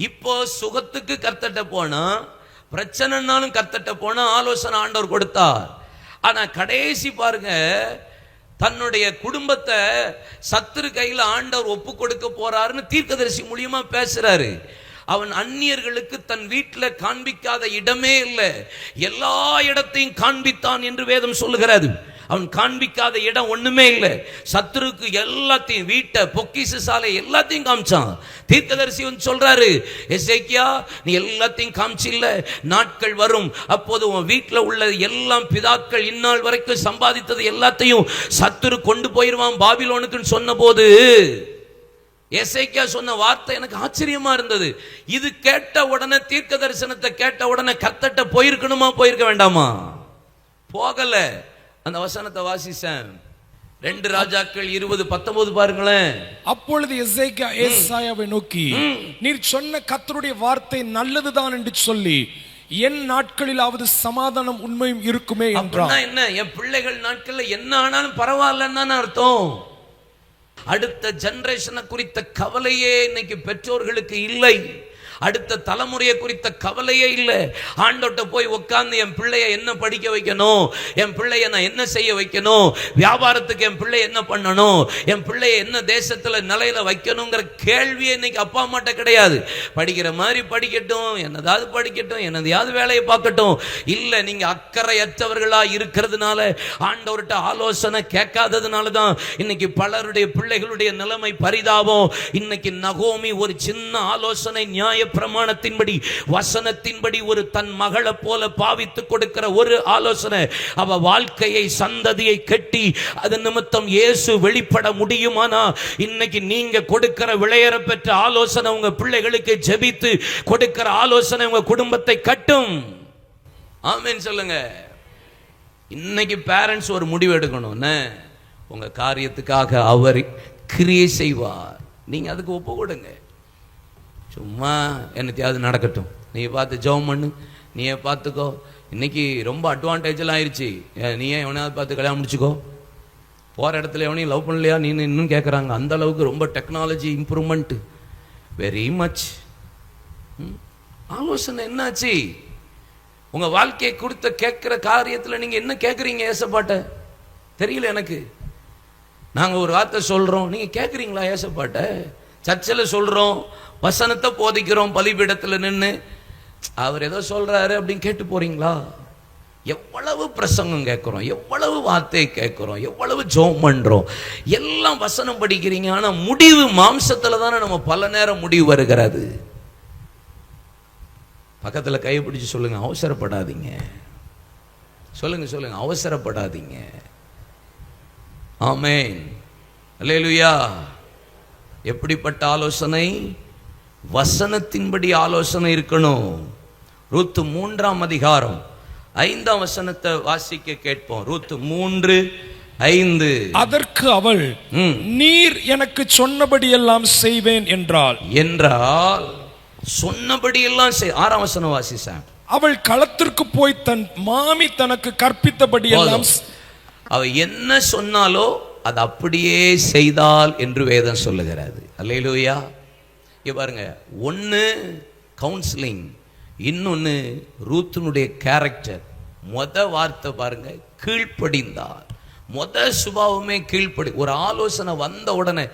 இப்போ சுகத்துக்கு கர்த்தர்ட்ட போனா, பிரச்சனைனாலும் கர்த்தர்ட்ட போனா ஆலோசனை ஆண்டவர் கொடுத்தார். ஆனா கடைசி பாருங்க, தன்னுடைய குடும்பத்தை சத்துரு கையில ஆண்டவர் ஒப்பு கொடுக்க போறாருன்னு தீர்க்கதரிசி மூலியமா பேசுறாரு. அவன் அந்நியர்களுக்கு தன் வீட்டில் காண்பிக்காத இடமே இல்லை, எல்லா இடத்தையும் காண்பித்தான் என்று வேதம் சொல்லுகிறது. அவன் காண்பிக்காத இடம் ஒண்ணுமே இல்லை. சத்துருக்கு எல்லாத்தையும், வீட்டை, பொக்கிஷ சாலை எல்லாத்தையும் காமிச்சான். தீர்க்கதரிசி வந்து சொல்றாரு, எசேக்கியா நீ எல்லாத்தையும் காமிச்சு இல்ல, நாட்கள் வரும் அப்போது உன் வீட்டில் உள்ள எல்லாம் பிதாக்கள் இந்நாள் வரைக்கும் சம்பாதித்தது எல்லாத்தையும் சத்துரு கொண்டு போயிருவான் பாபிலோனுக்குன்னு சொன்ன போது எசேக்கியா சொன்ன வார்த்தை எனக்கு ஆச்சரியமா இருந்தது. இது கேட்ட உடனே, தீர்க்க தரிசனத்தை கேட்ட உடனே கர்த்தர்ட்ட போயிருக்கணுமா, போயிருக்க வேண்டாமா? போகல. அந்த வசனத்தை வாசிச்சேன். 2 ராஜாக்கள் 20:19 பாருங்களேன். அப்பொழுது எசேக்கியா ஏசாயாவை நோக்கி, நீர் சொன்ன கர்த்தருடைய வார்த்தை நல்லதுதான் என்று சொல்லி என் நாட்களிலாவது சமாதானம் உண்மையும் இருக்குமே என்றான். என்ன, என் பிள்ளைகள் நாட்கள்ல என்ன ஆனாலும் பரவாயில்லன்னு அர்த்தம். அடுத்த ஜெனரேஷனை குறித்த கவலையே இன்னைக்கு பெற்றோர்களுக்கு இல்லை. அடுத்த தலைமுறையை குறித்த கவலையே இல்லை. ஆண்டவர்ட்ட போய் உட்கார்ந்து என் பிள்ளைய என்ன படிக்க வைக்கணும், என் பிள்ளைய நான் என்ன செய்ய வைக்கணும், வியாபாரத்துக்கு என் பிள்ளை என்ன பண்ணணும், என் பிள்ளைய என்ன தேசத்துல நிலையில வைக்கணுங்கிற கேள்வியே இன்னைக்கு அப்பா அம்மாட்ட கிடையாது. படிக்கிற மாதிரி படிக்கட்டும், என்னதாவது படிக்கட்டும், என்னதையாவது வேலையை பார்க்கட்டும். இல்லை, நீங்க அக்கறையற்றவர்களா இருக்கிறதுனால, ஆண்டவர்கிட்ட ஆலோசனை கேட்காததுனால தான் இன்னைக்கு பலருடைய பிள்ளைகளுடைய நிலைமை பரிதாபம். இன்னைக்கு நகோமி ஒரு சின்ன ஆலோசனை, நியாய பிரமாணத்தின்படி, வசனத்தின்படி ஒரு தன் மகளை போல பாவித்து கொடுக்கிற ஒரு ஆலோசனை அவ வாழ்க்கையை, சந்ததியை கட்டி அது நிமித்தம் இயேசு வெளிப்பட முடியுமானா, இன்னைக்கு நீங்க கொடுக்கிற விளையற பெற்ற ஆலோசனை உங்க பிள்ளைகளுக்கு ஜெபித்து கொடுக்கிற ஆலோசனை உங்க குடும்பத்தை கட்டும். ஆமென் சொல்லுங்க. இன்னைக்கு பேரண்ட்ஸ் ஒரு முடிவு எடுக்கணும். உங்க காரியத்துக்காக அவர் கிரியை செய்வார். நீங்கள் அதுக்கு ஒப்பு கொடுங்க. சும்மா என்னத்தையாவது நடக்கட்டும், நீ பார்த்து ஜெபம் பண்ணு, நீயே பார்த்துக்கோ. இன்னைக்கு ரொம்ப அட்வான்டேஜெல்லாம் ஆயிடுச்சு. நீயே எவனையாவது பார்த்து கல்யாணம் முடிச்சுக்கோ. போகிற இடத்துல எவனையும் லவ் பண்ணலையா நீ இன்னும் கேட்குறாங்க. அந்த அளவுக்கு ரொம்ப டெக்னாலஜி இம்ப்ரூவ்மெண்ட் வெரி மச். ஆலோசனை என்னாச்சு? உங்கள் வாழ்க்கையை கொடுத்த கேட்குற காரியத்தில் நீங்கள் என்ன கேட்குறீங்க? ஏசப்பாட்ட தெரியல எனக்கு. நாங்கள் ஒரு வார்த்தை சொல்கிறோம், நீங்கள் கேட்குறீங்களா ஏசப்பாட்ட? சர்ச்சில் சொல்கிறோம், வசனத்தை போதிக்கிறோம், பலிபீடத்தில் நின்று அவர் ஏதோ சொல்கிறாரு அப்படின்னு கேட்டு போகிறீங்களா? எவ்வளவு பிரசங்கம் கேட்குறோம், எவ்வளவு வார்த்தையை கேட்குறோம், எவ்வளவு ஜெபம் பண்ணுறோம், எல்லாம் வசனம் படிக்கிறீங்க. ஆனால் முடிவு மாம்சத்தில் தானே நம்ம பல நேரம் முடிவு வருகிறது. பக்கத்தில் கையை பிடிச்சி சொல்லுங்க, அவசரப்படாதீங்க. சொல்லுங்க, அவசரப்படாதீங்க. ஆமென், அல்லேலூயா. எப்படிப்பட்ட ஆலோசனை? வசனத்தின்படி ஆலோசனை இருக்கணும். ரூத்து 3ஆம் அதிகாரம் 5ஆம் வசனத்தை வாசிக்க கேட்போம். ரூத்து 3:5. அதற்கு அவள், நீர் எனக்கு சொன்னபடியெல்லாம் செய்வேன் என்றாள். சொன்னபடியெல்லாம் 6ஆம் வசனம் வாசிச்சான். அவள் களத்திற்கு போய் தன் மாமி தனக்கு கற்பித்தபடியெல்லாம், அவ என்ன சொன்னாலோ அது அப்படியே செய்தால் என்று வேதம் சொல்லுகிறது. அல்லேலூயா. இங்க பாருங்க, ஒன்று கவுன்சிலிங், இன்னொன்று ரூத்தினுடைய கேரக்டர். வார்த்தை பாருங்க, கீழ்ப்படிந்தார். சுபாவமே கீழ்ப்படி. ஒரு ஆலோசனை வந்த உடனே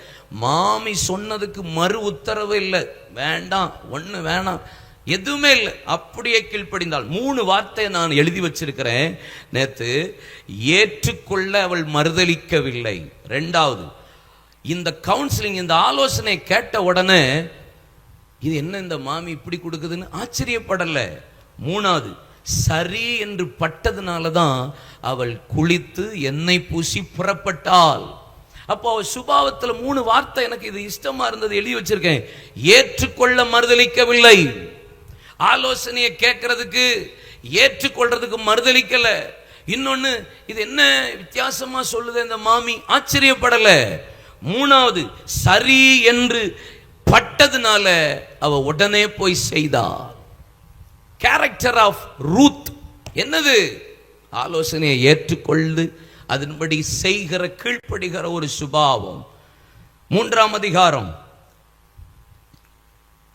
மாமி சொன்னதுக்கு மறு உத்தரவு இல்லை, வேண்டாம், ஒன்று வேணாம், எதுவுமே இல்லை, அப்படியே கீழ்ப்படிந்தாள். 3 வார்த்தையை நான் எழுதி வச்சிருக்கிறேன் நேத்து. ஏற்றுக்கொள்ள அவள் மறுதலிக்கவில்லை. 2வது, இந்த கவுன்சிலிங், இந்த ஆலோசனை கேட்ட உடனே இது என்ன இந்த மாமி இப்படி கொடுக்குதுன்னு ஆச்சரியப்படலை. 3வது, சரி என்று பட்டதுனால தான் அவள் குளித்து எண்ணெய் பூசி புறப்பட்டாள். அப்போ அவள் சுபாவத்தில் 3 வார்த்தை எனக்கு இது இஷ்டமா இருந்தது, எழுதி வச்சிருக்கேன். ஏற்றுக்கொள்ள மறுதலிக்கவில்லை, ஆலோசனையை கேட்கறதுக்கு ஏற்றுக்கொள்றதுக்கு மறுதலிக்கல. இன்னொன்னு, இது என்ன வித்தியாசமா சொல்லுது இந்த மாமி, ஆச்சரியப்படல. 3வது, சரி என்று பட்டதுனால அவ உடனே போய் செய்தார். கேரக்டர் ஆஃப் ரூத் என்னது? ஆலோசனையை ஏற்றுக்கொண்டு அதன்படி செய்கிற, கீழ்ப்படுகிற ஒரு சுபாவம். 3ஆம் அதிகாரம்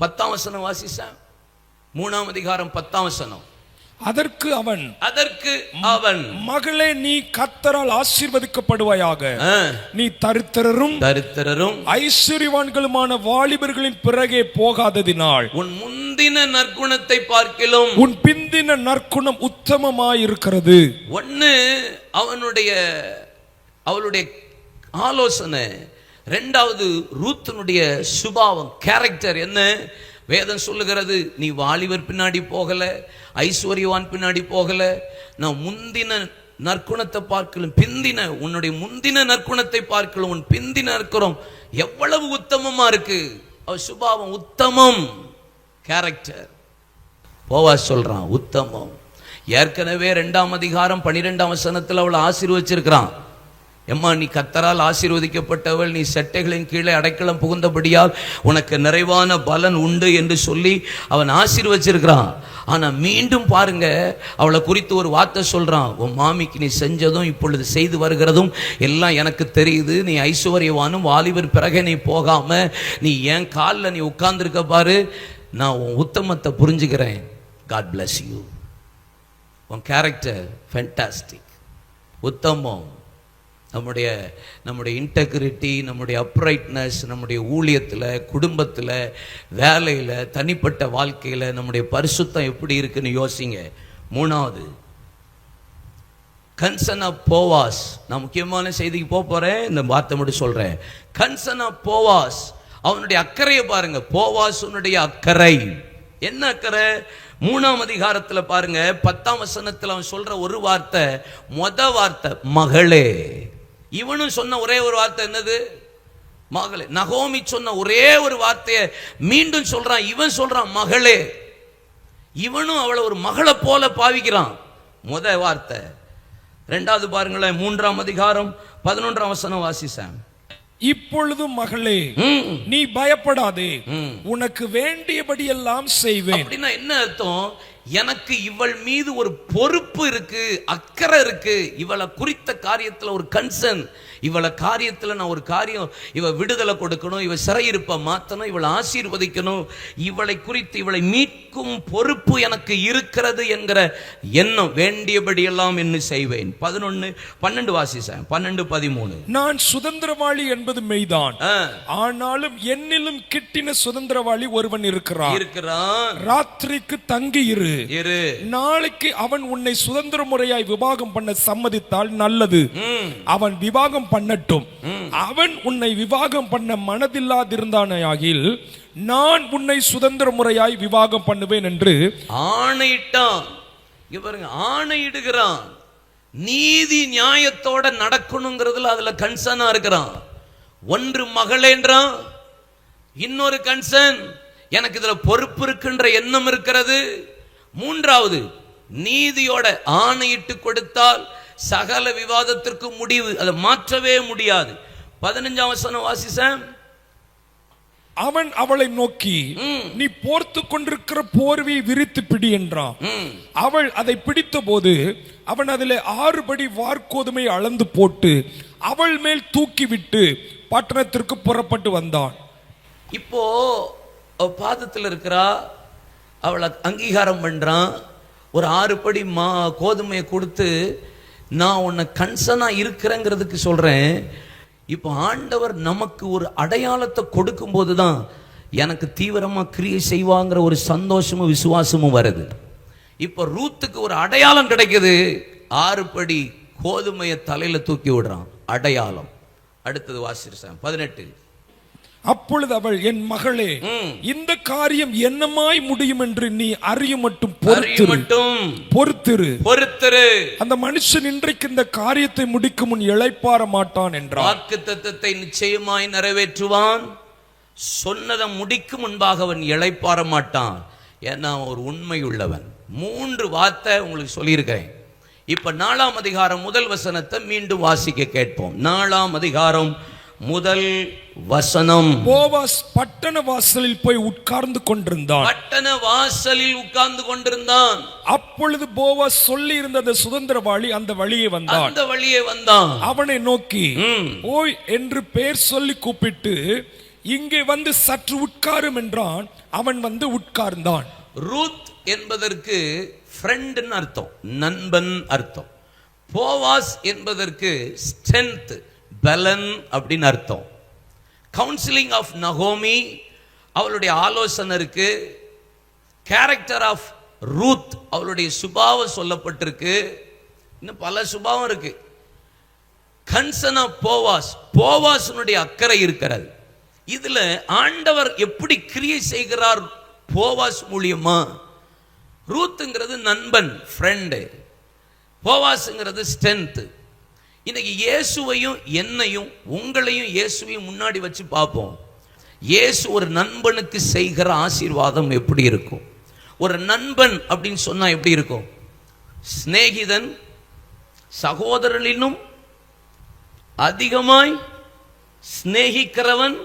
10ஆம் வசனம் வாசிச்சா. 3ஆம் அதிகாரம் 10ஆம் வசனம். அதற்கு அவன், மகளே, நீ கர்த்தரால் ஆசீர்வதிக்கப்படுவாயாக. நீ தரித்திரரும் ஐஸ்வர்யவான்களுமான வாலிபர்களின் பிறகே போகாததினால் உன் முந்தின நற்குணத்தை பார்க்கிலும் உன் பிந்தின நற்குணம் உத்தமமாயிருக்கிறது. ஒன்னு அவளுடைய ஆலோசனை. 2வது, ரூத்தினுடைய சுபாவம், கேரக்டர் என்ன? வேதம் சொல்லுகிறது, நீ வாலிபர் பின்னாடி போகல, ஐஸ்வர்யவான் பின்னாடி போகல, நான் முந்தின நற்குணத்தை பார்க்கலும் பிந்தின, உன்னுடைய முந்தின நற்குணத்தை பார்க்கலும் உன் பிந்தின நற்குணம் எவ்வளவு உத்தமமா இருக்கு. அவ சுபாவம் உத்தமம், கேரக்டர். போவாஸ் சொல்றான் உத்தமம். ஏற்கனவே 2ஆம் அதிகாரம் 12ஆம் வசனத்தில் அவளை ஆசீர்வச்சிருக்கிறான். எம்மா, நீ கர்த்தரால் ஆசீர்வதிக்கப்பட்டவள், நீ செட்டைகளின் கீழே அடைக்கலம் புகுந்தபடியால் உனக்கு நிறைவான பலன் உண்டு என்று சொல்லி அவன் ஆசீர்வச்சிருக்கிறான். ஆனா மீண்டும் பாருங்க, அவளை குறித்து ஒரு வார்த்தை சொல்றான். உன் மாமிக்கு நீ செஞ்சதும் இப்பொழுது செய்து வருகிறதும் எல்லாம் எனக்கு தெரியுது. நீ ஐஸ்வர்யவானும் வாலிபர் பிறகு நீ போகாம நீ என் காலில் நீ உட்கார்ந்துருக்க பாரு, நான் உன் உத்தமத்தை புரிஞ்சுக்கிறேன். God bless you. உன் கேரக்டர் ஃபேண்டாஸ்டிக், உத்தமம். நம்முடைய இன்டெகிரிட்டி, நம்முடைய அப்ரைட்னஸ், நம்முடைய ஊழியத்தில், குடும்பத்தில், வேலையில், தனிப்பட்ட வாழ்க்கையில் நம்முடைய பரிசுத்தம் எப்படி இருக்குன்னு யோசிங்க. 3வது, கன்சர்ன் ஆஃப் போவாஸ். நான் முக்கியமான செய்திக்கு போறேன், இந்த வார்த்தை மட்டும் சொல்றேன். கன்சர்ன் ஆஃப் போவாஸ், அவனுடைய அக்கறையை பாருங்க. போவாஸுடைய அக்கறை என்ன அக்கறை? 3ஆம் அதிகாரத்தில் பாருங்க, 10ஆம் வசனத்தில் அவன் சொல்ற ஒரு வார்த்தை, வார்த்தை மகளே. இவனும் சொன்ன ஒரே ஒரு வார்த்தை என்னது? மகளே. நகோமி சொன்ன ஒரே ஒரு வார்த்தையை மீண்டும் சொல்றான். இவன் சொல்றான் மகளே. இவனும் அவளை ஒரு மகளை போல பாவிக்கிறான். வார்த்தை. 2வது பாருங்களேன், 3ஆம் அதிகாரம் 11ஆம் வசனம் வாசிச்சான். இப்பொழுது மகளே, நீ பயப்படாதே, உனக்கு வேண்டியபடி எல்லாம் செய்வேன். அப்படின்னா என்ன அர்த்தம்? எனக்கு இவள் மீது ஒரு பொறுப்பு இருக்கு, அக்கறை இருக்கு, இவளை குறித்த காரியத்துல ஒரு கன்சர்ன், இவளை காரியத்துல நான் ஒரு காரியம், இவ விடுதலை கொடுக்கணும், இவ சிறையிருப்ப மாத்தணும், இவளை ஆசீர்வதிக்கணும், இவளை குறித்து இவளை மீட்கும் பொறுப்பு எனக்கு இருக்கிறது என்கிற எண்ணம், வேண்டியபடி எல்லாம் என்ன செய்வேன். 11-12 வாசிச்சேன். 12-13. நான் சுதந்திரவாளி என்பது மெய்தான், ஆனாலும் என்னிலும் கிட்டின சுதந்திரவாளி ஒருவன் இருக்கிறான். ராத்திரிக்கு தங்கி இரு, நாளைக்கு அவன் உன்னை சுதந்திர முறையாய் விவாகம் பண்ண சம்மதித்தால் நல்லது, அவன் விவாகம் பண்ணட்டும். அவன் உன்னை விவாகம் பண்ண மனதில்லாதிருந்தானாகில் நான் உன்னை சுதந்திர முறையாய் விவாகம் பண்ணுவேன் என்று ஆணையிட்டான். இவருங்க ஆணையிடுகிறான். நீதி நியாயத்தோட நடக்கணுங்கிறதுல அதுல கன்சர்னா இருக்கிறான். ஒன்று மகளேன்றான், இன்னொரு கன்சர்ன் எனக்கு இதுல பொறுப்பு இருக்கின்ற எண்ணம் இருக்கிறது. மூன்றாவது, நீதியோட ஆணையிட்டு கொடுத்தால் சகல விவாதத்திற்கு முடிவு, அதை மாற்றவே முடியாது. 15ஆம் வசனம் வாசிச்சேன். அவன் அவளை நோக்கி, நீ போர்த்து கொண்டிருக்கிற போர்வையை விரித்து பிடி என்றான். அவள் அதை பிடித்த போது அவன் அதில் 6 படி வார்கோதுமை அளந்து போட்டு அவள் மேல் தூக்கி விட்டு பட்டணத்திற்கு புறப்பட்டு வந்தான். இப்போ பாதத்தில் இருக்கிறா, அவளை அங்கீகாரம் பண்றான். ஒரு 6 படி கோதுமையை கொடுத்து நான் உன்னை கன்சர்னா இருக்கிறேங்கிறதுக்கு சொல்றேன். இப்போ ஆண்டவர் நமக்கு ஒரு அடையாளத்தை கொடுக்கும் போதுதான் எனக்கு தீவிரமா கிரியை செய்வாங்கிற ஒரு சந்தோஷமும் விசுவாசமும் வருது. இப்போ ரூத்துக்கு ஒரு அடையாளம் கிடைக்குது. 6 படி கோதுமையை தலையில தூக்கி விடுறான், அடையாளம். அடுத்தது வாசிச்சேன் 18. அப்பொழுது அவள், என் மகளே, இந்த காரியம் என்னமாய் முடியும் என்று நீ அறிய மட்டும் பொறுத்திரு. அந்த மனுஷன் இன்றைக்கு இந்த காரியத்தை முடிக்கும் முன் இளைப்பாற மாட்டான் என்றார். வாக்குத்தத்தத்தை நிச்சயமாய் நிறைவேற்றுவான். சொன்னதை முடிக்கும் முன்பாக அவன் இளைப்பாற மாட்டான். ஏன்னா ஒரு உண்மை உள்ளவன். 3 வார்த்தை உங்களுக்கு சொல்லியிருக்கிறேன். இப்ப 4ஆம் அதிகாரம் முதல் வசனத்தை மீண்டும் வாசிக்க கேட்போம். 4ஆம் அதிகாரம் முதல் வசனம். போவாஸ் பட்டண வாசலில் போய் உட்கார்ந்து கொண்டிருந்தான். பட்டண வாசலில் உட்கார்ந்து கொண்டிருந்தான். அப்பொழுது போவாஸ் சொல்லி இருந்த சுதந்திரவாளி அந்த வழியே வந்தான். அவனை நோக்கி, ஓய் என்று பெயர் சொல்லி கூப்பிட்டு, இங்கே வந்து சற்று உட்காரும் என்றான். அவன் வந்து உட்கார்ந்தான். ரூத் என்பதற்கு ஃப்ரெண்ட்னு அர்த்தம், நண்பன் அர்த்தம். போவாஸ் என்பதற்கு ஸ்ட்ரென்த், பலன் அப்படின்னு அர்த்தம். கவுன்சிலிங் ஆஃப் நகோமி, அவளுடைய ஆலோசனை இருக்கு. கேரக்டர் ஆஃப் ரூத், அவளுடைய சுபாவம் சொல்லப்பட்டிருக்கு. இன்னும் பல சுபாவம் இருக்கு. கன்சர்ன் ஆஃப் போவாஸ், போவாஸினுடைய அக்கறை இருக்கிறது. இதுல ஆண்டவர் எப்படி கிரியை செய்கிறார் போவாஸ் மூலியமா? ரூத்துங்கிறது நண்பன், ஃப்ரெண்டு. போவாஸ்ங்கிறது ஸ்ட்ரென்த். இன்னைக்கு இயேசுவையும் என்னையும் உங்களையும் இயேசுவையும் முன்னாடி வச்சு பார்ப்போம். இயேசு ஒரு நண்பனுக்கு செய்கிற ஆசீர்வாதம் எப்படி இருக்கும்? ஒரு நண்பன் அப்படின்னு சொன்னா எப்படி இருக்கும்? சிநேகிதன் சகோதரனிலும் அதிகமாய் சிநேகிக்கிறவன்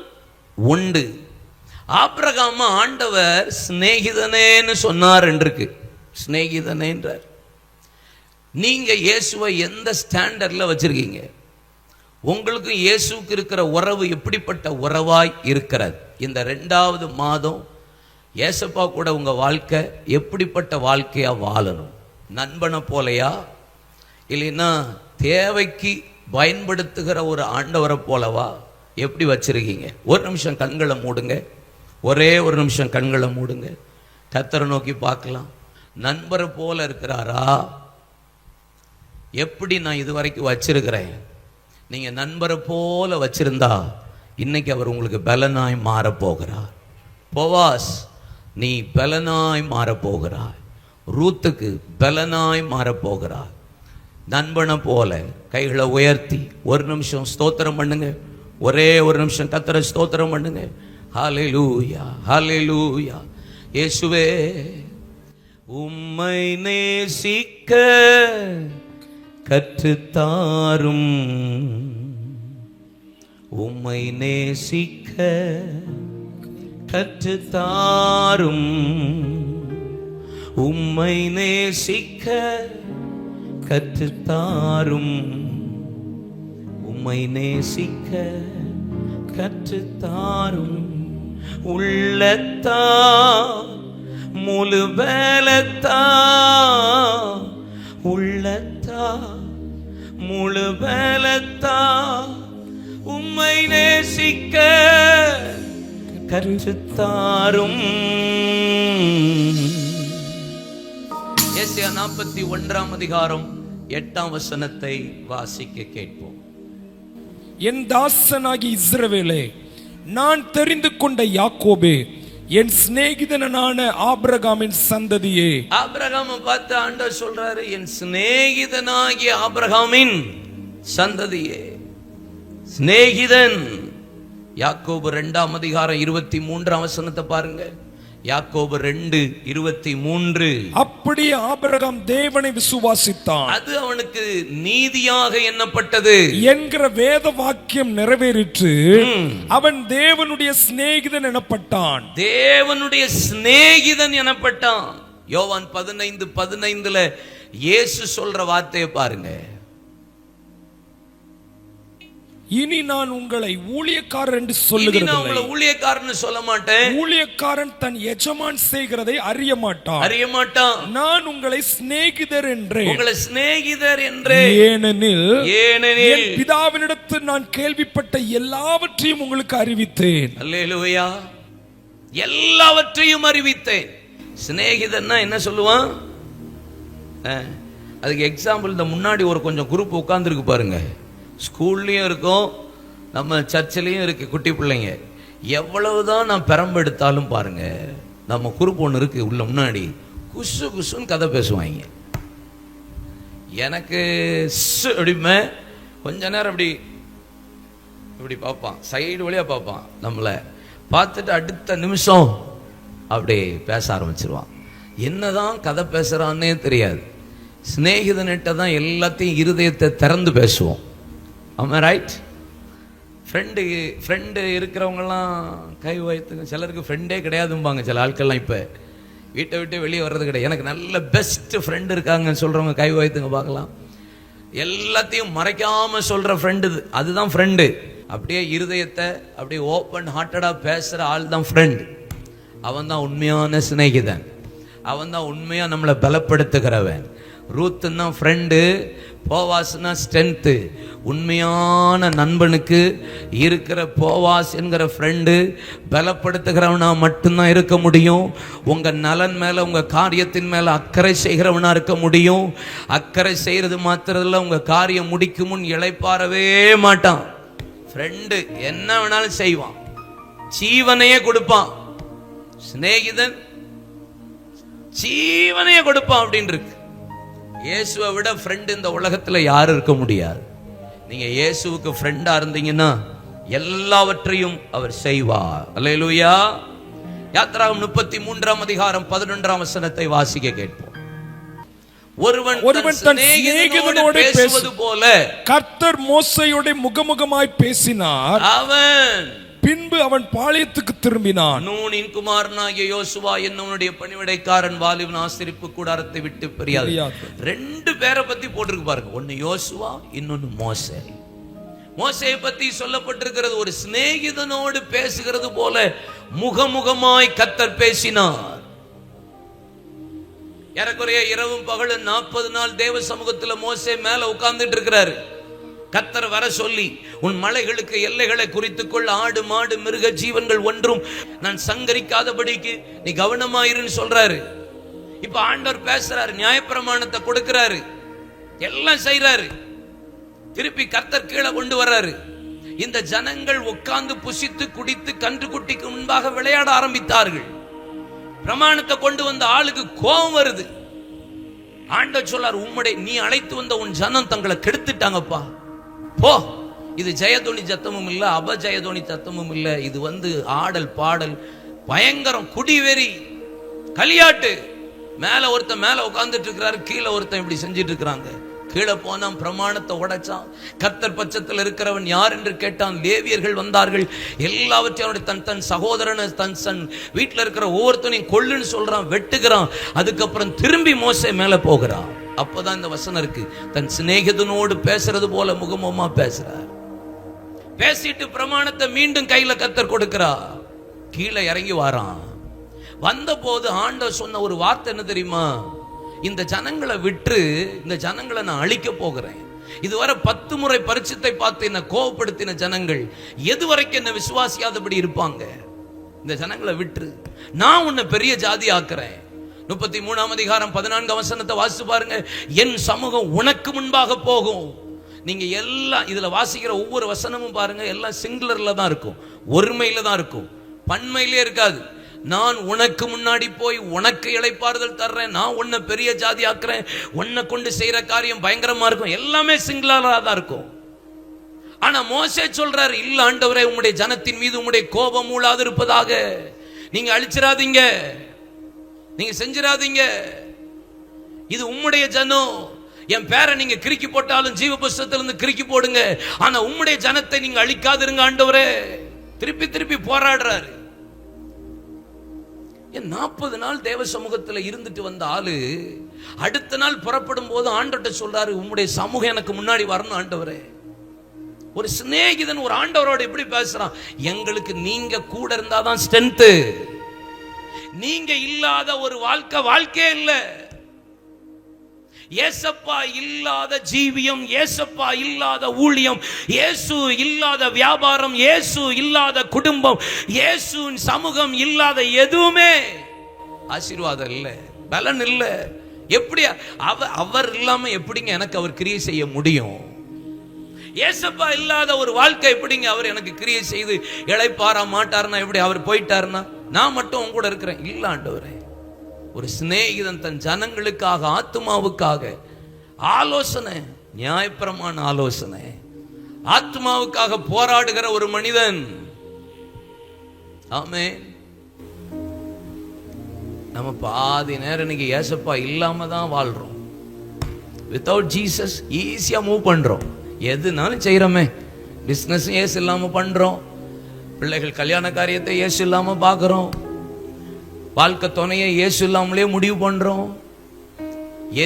உண்டு. ஆபிரகாம் ஆண்டவர் சிநேகிதனேன்னு சொன்னார் என்றுக்கு, சிநேகிதனே என்றார். நீங்க இயேசுவை எந்த ஸ்டாண்டர்ட்ல வச்சிருக்கீங்க? உங்களுக்கு இயேசுக்கு இருக்கிற உறவு எப்படிப்பட்ட உறவாய் இருக்கிறது? இந்த 2வது மாதம் ஏசப்பா கூட உங்க வாழ்க்கை எப்படிப்பட்ட வாழ்க்கையா வாழணும்? நண்பனை போலையா, இல்லைன்னா தேவைக்கு பயன்படுத்துகிற ஒரு ஆண்டவரை போலவா? எப்படி வச்சிருக்கீங்க? ஒரு நிமிஷம் கண்களை மூடுங்க. ஒரே ஒரு நிமிஷம் கண்களை மூடுங்க. கர்த்தரை நோக்கி பார்க்கலாம். நண்பரை போல இருக்கிறாரா? எப்படி நான் இதுவரைக்கும் வச்சிருக்கிறேன்? நீங்க நண்பரை போல வச்சிருந்தா இன்னைக்கு அவர் உங்களுக்கு பலனாய் மாறப்போகிறார். போவாஸ், நீ பலனாய் மாறப்போகிறாய். ரூத்துக்கு பலனாய் மாறப்போகிறார். நண்பனை போல கைகளை உயர்த்தி ஒரு நிமிஷம் ஸ்தோத்திரம் பண்ணுங்க. ஒரே ஒரு நிமிஷம் கர்த்தரை ஸ்தோத்திரம் பண்ணுங்க. ஹல்லேலூயா, ஹல்லேலூயா. இயேசுவே, உம்மை நேசிக்க கற்றுத்தாரும், உம்மை நேசிக்க கற்றுத்தாரும், உம்மை நேசிக்க கற்றுத்தாரும், உம்மை நேசிக்க கற்றுத்தாரும். உள்ளத்தா முழு பலத்தா, உள்ளத்தா முழு பலத்தா, உம்மை நேசிக்க கற்றுத்தாரும். ஏசாயா 41:8 வாசிக்க கேட்போம். என் தாசனாகி இஸ்ரவேலே, நான் தெரிந்து கொண்ட யாக்கோபே, என் சிநேகிதனான ஆபிரகாமின் சந்ததியே. ஆபிரகாமை பார்த்து ஆண்டவர் சொல்றாரு, என் சிநேகிதனாகிய ஆபிரகாமின் சந்ததியே. சிநேகிதன். யாக்கோபு 2:23 பாருங்க. யாக்கோபு 2:23. அப்படியே ஆபிரகாம் தேவனை விசுவாசித்தான், அது அவனுக்கு நீதியாக எண்ணப்பட்டது என்கிற வேத வாக்கியம் நிறைவேறிற்று. அவன் தேவனுடைய சிநேகிதன் எனப்பட்டான். தேவனுடைய சிநேகிதன் எனப்பட்டான். யோவான் 15:15 இயேசு சொல்ற வார்த்தையை பாருங்க. இனி நான் உங்களை ஊழியக்காரர் என்று சொல்லுகிறேன். உங்களை ஊழியக்காரன்னு சொல்ல மாட்டேன். ஊழியக்காரன் தன் எஜமான் செய்கிறதை அறிய மாட்டான். நான் உங்களை சிநேகிதர் என்றேன். உங்களை சிநேகிதர் என்றே. ஏனெனில் என் பிதாவினிடத்தில் நான் கேள்விப்பட்ட எல்லாவற்றையும் உங்களுக்கு அறிவித்தேன். அல்லேலூயா. எல்லாவற்றையும் அறிவித்தேன். சிநேகிதன்னா என்ன சொல்லுவான்? அதுக்கு எக்ஸாம்பிள், இந்த முன்னாடி ஒரு கொஞ்சம் குரூப் உட்கார்ந்துருக்கு பாருங்க. ஸ்கூல்லையும் இருக்கும், நம்ம சர்ச்சிலையும் இருக்கு குட்டி பிள்ளைங்க. எவ்வளவுதான் நான் பெரம்பெடுத்தாலும் பாருங்க, நம்ம குரூப் ஒன்று இருக்கு உள்ள முன்னாடி, குசு குசுன்னு கதை பேசுவாங்க. எனக்கு அப்படிமே கொஞ்ச நேரம் அப்படி இப்படி பார்ப்பான், சைடு வழியா பார்ப்பான். நம்மளை பார்த்துட்டு அடுத்த நிமிஷம் அப்படி பேச ஆரம்பிச்சிருவான். என்னதான் கதை பேசுறான்னே தெரியாது. சிநேகிதனிட்ட தான் எல்லாத்தையும் இருதயத்தை திறந்து பேசுவோம். ஆமாம், ரைட்? ஃப்ரெண்டு இருக்கிறவங்கலாம் கை வைத்துங்க. சிலருக்கு ஃப்ரெண்டே கிடையாதும்பாங்க சில ஆட்கள்லாம். இப்போ வீட்டை விட்டு வெளியே வர்றது கிடையாது. எனக்கு நல்ல பெஸ்ட் ஃப்ரெண்டு இருக்காங்கன்னு சொல்கிறவங்க கை வைத்துங்க பார்க்கலாம். எல்லாத்தையும் மறைக்காமல் சொல்கிற ஃப்ரெண்டு, அதுதான் ஃப்ரெண்டு. அப்படியே இருதயத்தை அப்படியே ஓப்பன் ஹார்ட்டடாக பேசுகிற ஆள் தான் ஃப்ரெண்டு. அவன் தான் உண்மையான சிநேகிதன். அவன் தான் உண்மையாக நம்மளை பலப்படுத்துகிறவன். ரூத்துன்னா ஃப்ரெண்டு, போவாஸ்னா ஸ்ட்ரென்த்து. உண்மையான நண்பனுக்கு இருக்கிற போவாஸ் என்கிற ஃப்ரெண்டு பலப்படுத்துகிறவனா மட்டும்தான் இருக்க முடியும். உங்கள் நலன் மேலே, உங்கள் காரியத்தின் மேலே அக்கறை செய்கிறவனா இருக்க முடியும். அக்கறை செய்கிறது மாத்திரத்தில் உங்கள் காரியம் முடிக்கும் முன் இளைப்பாறவே மாட்டான். ஃப்ரெண்டு என்ன வேணாலும் செய்வான், ஜீவனையே கொடுப்பான். சிநேகிதன் ஜீவனையே கொடுப்பான் அப்படின்னு இருக்கு. இயேசுவை விட ஃப்ரெண்டு இந்த உலகத்தில் யாரும் இருக்க முடியாது. நீங்க இயேசுவுக்கு ஃப்ரெண்டா இருந்தீங்கன்னா எல்லாவற்றையும் அவர் செய்வார். அல்லேலூயா. யாத்திராகமம் 33:11 வாசிக்க கேட்போம். ஒருவன் தன் சிநேகிதனோடு பேசுவது போல கர்த்தர் மோசேயோடு முகமுகமாய் பேசினார். அவன் பின்பு அவன் பாளையத்துக்கு திரும்பினான். நூனின் குமாரனாகிய யோசுவா என்னுடைய பணிவிடைக்காரன் வாலிபன் ஆசரிப்பு கூடாரத்தை விட்டு பிரியாது. 2 பேரை பத்தி போட்டிருக்கு பாருங்க. ஒன்னு யோசுவா, இன்னொன்னு மோசே. மோசேயை பத்தி சொல்லப்பட்டிருக்கிறது, ஒரு சிநேகிதனோடு பேசுகிறது போல முகமுகமாய் கர்த்தர் பேசினார். ஏறக்குறைய இரவும் பகலும் 40 நாள் தேவ சமூகத்துல மோசே மேல உட்கார்ந்துட்டு இருக்கிறாரு. கர்த்தர் வர சொல்லி, உன் மலைகளுக்கு எல்லைகளை குறித்துக்கொள், ஆடு மாடு மிருக ஜீவன்கள் ஒன்றும் நான் சங்கரிக்காதபடிக்கு நீ கவனமாயிருன்னு சொல்றாரு. இப்ப ஆண்டவர் பேசுறாரு, நியாயப்பிரமாணத்தை கொடுக்கிறாரு, எல்லாம் செய்யறாரு. திருப்பி கர்த்தர் கீழே கொண்டு வர்றாரு. இந்த ஜனங்கள் உட்கார்ந்து புசித்து குடித்து கன்றுக்குட்டிக்கு முன்பாக விளையாட ஆரம்பித்தார்கள். பிரமாணத்தை கொண்டு வந்த ஆளுக்கு கோபம் வருது. ஆண்டவர் சொல்றார், நீ அழைத்து வந்த உன் ஜனம் தங்களை கெடுத்துட்டாங்கப்பா, போ. இது ஜெயதோனி சத்தமும் இல்ல, அபஜயதோனி சத்தமும் இல்ல. இது ஆடல் பாடல், பயங்கரம், குடிவெறி, களியாட்டு. மேல ஒருத்தன் மேல உட்கார்ந்துட்டு இருக்கிறாரு, கீழே ஒருத்தன் இப்படி செஞ்சிட்டு இருக்கிறாங்க. கீழே போனான், பிரமாணத்தை உடைச்சான். கர்த்தர் பட்சத்தில் இருக்கிறவன் யார் என்று கேட்டான். லேவியர்கள் வந்தார்கள். எல்லாவற்றையும் அவனுடைய தன் சகோதரனை தன் வீட்டில் இருக்கிற ஒவ்வொருத்தனையும் கொல்லுன்னு சொல்றான், வெட்டுகிறான். அதுக்கப்புறம் திரும்பி மோசே மேலே போகிறான். அப்பதான் இந்த வசனம் இருக்கு, தன் சிநேகிதனோடு பேசுறது போல முகமுகமா பேசுறார். பேசிட்டு பிரமாணத்தை மீண்டும் கையில கர்த்தர் கொடுக்கிறா. கீழே இறங்கி வாரான். வந்த போது ஆண்டவர் சொன்ன ஒரு வார்த்தை என்ன தெரியுமா? இந்த ஜனங்களை விட்டு இந்த ஜனங்களை நான் அழிக்க போகிறேன். இதுவரை 10 முறை பரிசுத்தை பார்த்து என்ன கோபப்படுத்தின ஜனங்கள் எதுவரைக்கும் என்ன விசுவாசியாதபடி இருப்பாங்க? இந்த ஜனங்களை விட்டு நான் உன்னை பெரிய ஜாதி ஆக்குறேன். 33ஆம் அதிகாரம் 14ஆம் வசனத்தை வாசித்து பாருங்க. என் சமூகம் உனக்கு முன்பாக போகும். நீங்க எல்லாம் இதுல வாசிக்கிற ஒவ்வொரு வசனமும் பாருங்க, எல்லாம் சிங்குலர்ல தான் இருக்கும், ஒருமையில தான் இருக்கும், பன்மையிலே இருக்காது. நான் உனக்கு முன்னாடி போய் உனக்கு இளைப்பாறுதல் தர்றேன், நான் உன்னை பெரிய ஜாதி ஆக்குறேன், உன்னை கொண்டு செய்யற காரியம் பயங்கரமா இருக்கும், எல்லாமே சிங்குலரா தான் இருக்கும். ஆனா மோசே சொல்றாரு, இல்ல ஆண்டவரே, உம்முடைய ஜனத்தின் மீது உம்முடைய கோபம் மூளாது இருப்பதாக. நீங்க அழிச்சிராதீங்க, நீங்க செஞ்சிராதீங்க, இது உம்முடைய ஜனம். என் பேரை நீங்க கிறுக்கி போட்டாலும் ஜீவ புஸ்தகத்திலிருந்து கிறுக்கி போடுங்க, ஆனா உம்முடைய ஜனத்தை நீங்க அழிக்காதிருங்க ஆண்டவரே. திருப்பி திருப்பி போராடுறாரு. 40 நாள் தேவ சமூகத்தில் இருந்துட்டு வந்த ஆளு அடுத்த நாள் புறப்படும் போது ஆண்டவர்கிட்ட சொல்றாரு, உம்முடைய சமூகம் எனக்கு முன்னாடி வரணும் ஆண்டவரே. ஒரு சிநேகிதன் ஒரு ஆண்டவரோட எப்படி பேசுறான்? எங்களுக்கு நீங்க கூட இருந்தாதான் ஸ்ட்ரென்த், நீங்க இல்லாத ஒரு வாழ்க்கையே இல்லை. ஏசப்பா இல்லாத ஜீவியம், ஏசப்பா இல்லாத ஊழியம், இயேசு இல்லாத வியாபாரம், இயேசு இல்லாத குடும்பம், இயேசுவின் சமூகம் இல்லாத எதுவுமே ஆசீர்வாதம் இல்லை, பலன் இல்லை. எப்படி அவர் இல்லாம எப்படிங்க எனக்கு அவர் கிரியை செய்ய முடியும்? ஏசப்பா இல்லாத ஒரு வாழ்க்கை எப்படிங்க அவர் எனக்கு கிரியை செய்து இளைப்பாற மாட்டாருன்னா? எப்படி அவர் போயிட்டாருன்னா நான் மட்டும் உங்க கூட இருக்கிறேன்? இல்ல ஆண்டவரே. ஒரு சிநேகிதன் தன் ஜனங்களுக்காக, ஆத்மாவுக்காக ஆலோசனை, நியாயப்பிரமாண ஆலோசனை, ஆத்மாவுக்காக போராடுகிற ஒரு மனிதன். ஆமென். நம்ம பாதி நேரம் இன்னைக்கு ஏசப்பா இல்லாம தான் வாழ்றோம். வித்தவுட் ஜீசஸ் ஈஸியா மூவ் பண்றோம், எதுனாலும் செய்யறோமே. பிசினஸ் ஏசு இல்லாம பண்றோம், பிள்ளைகள் கல்யாண காரியத்தை ஏசு இல்லாம பாக்குறோம், வாழ்க்கை துணையை இயேசு இல்லாமலே முடிவு பண்றோம்.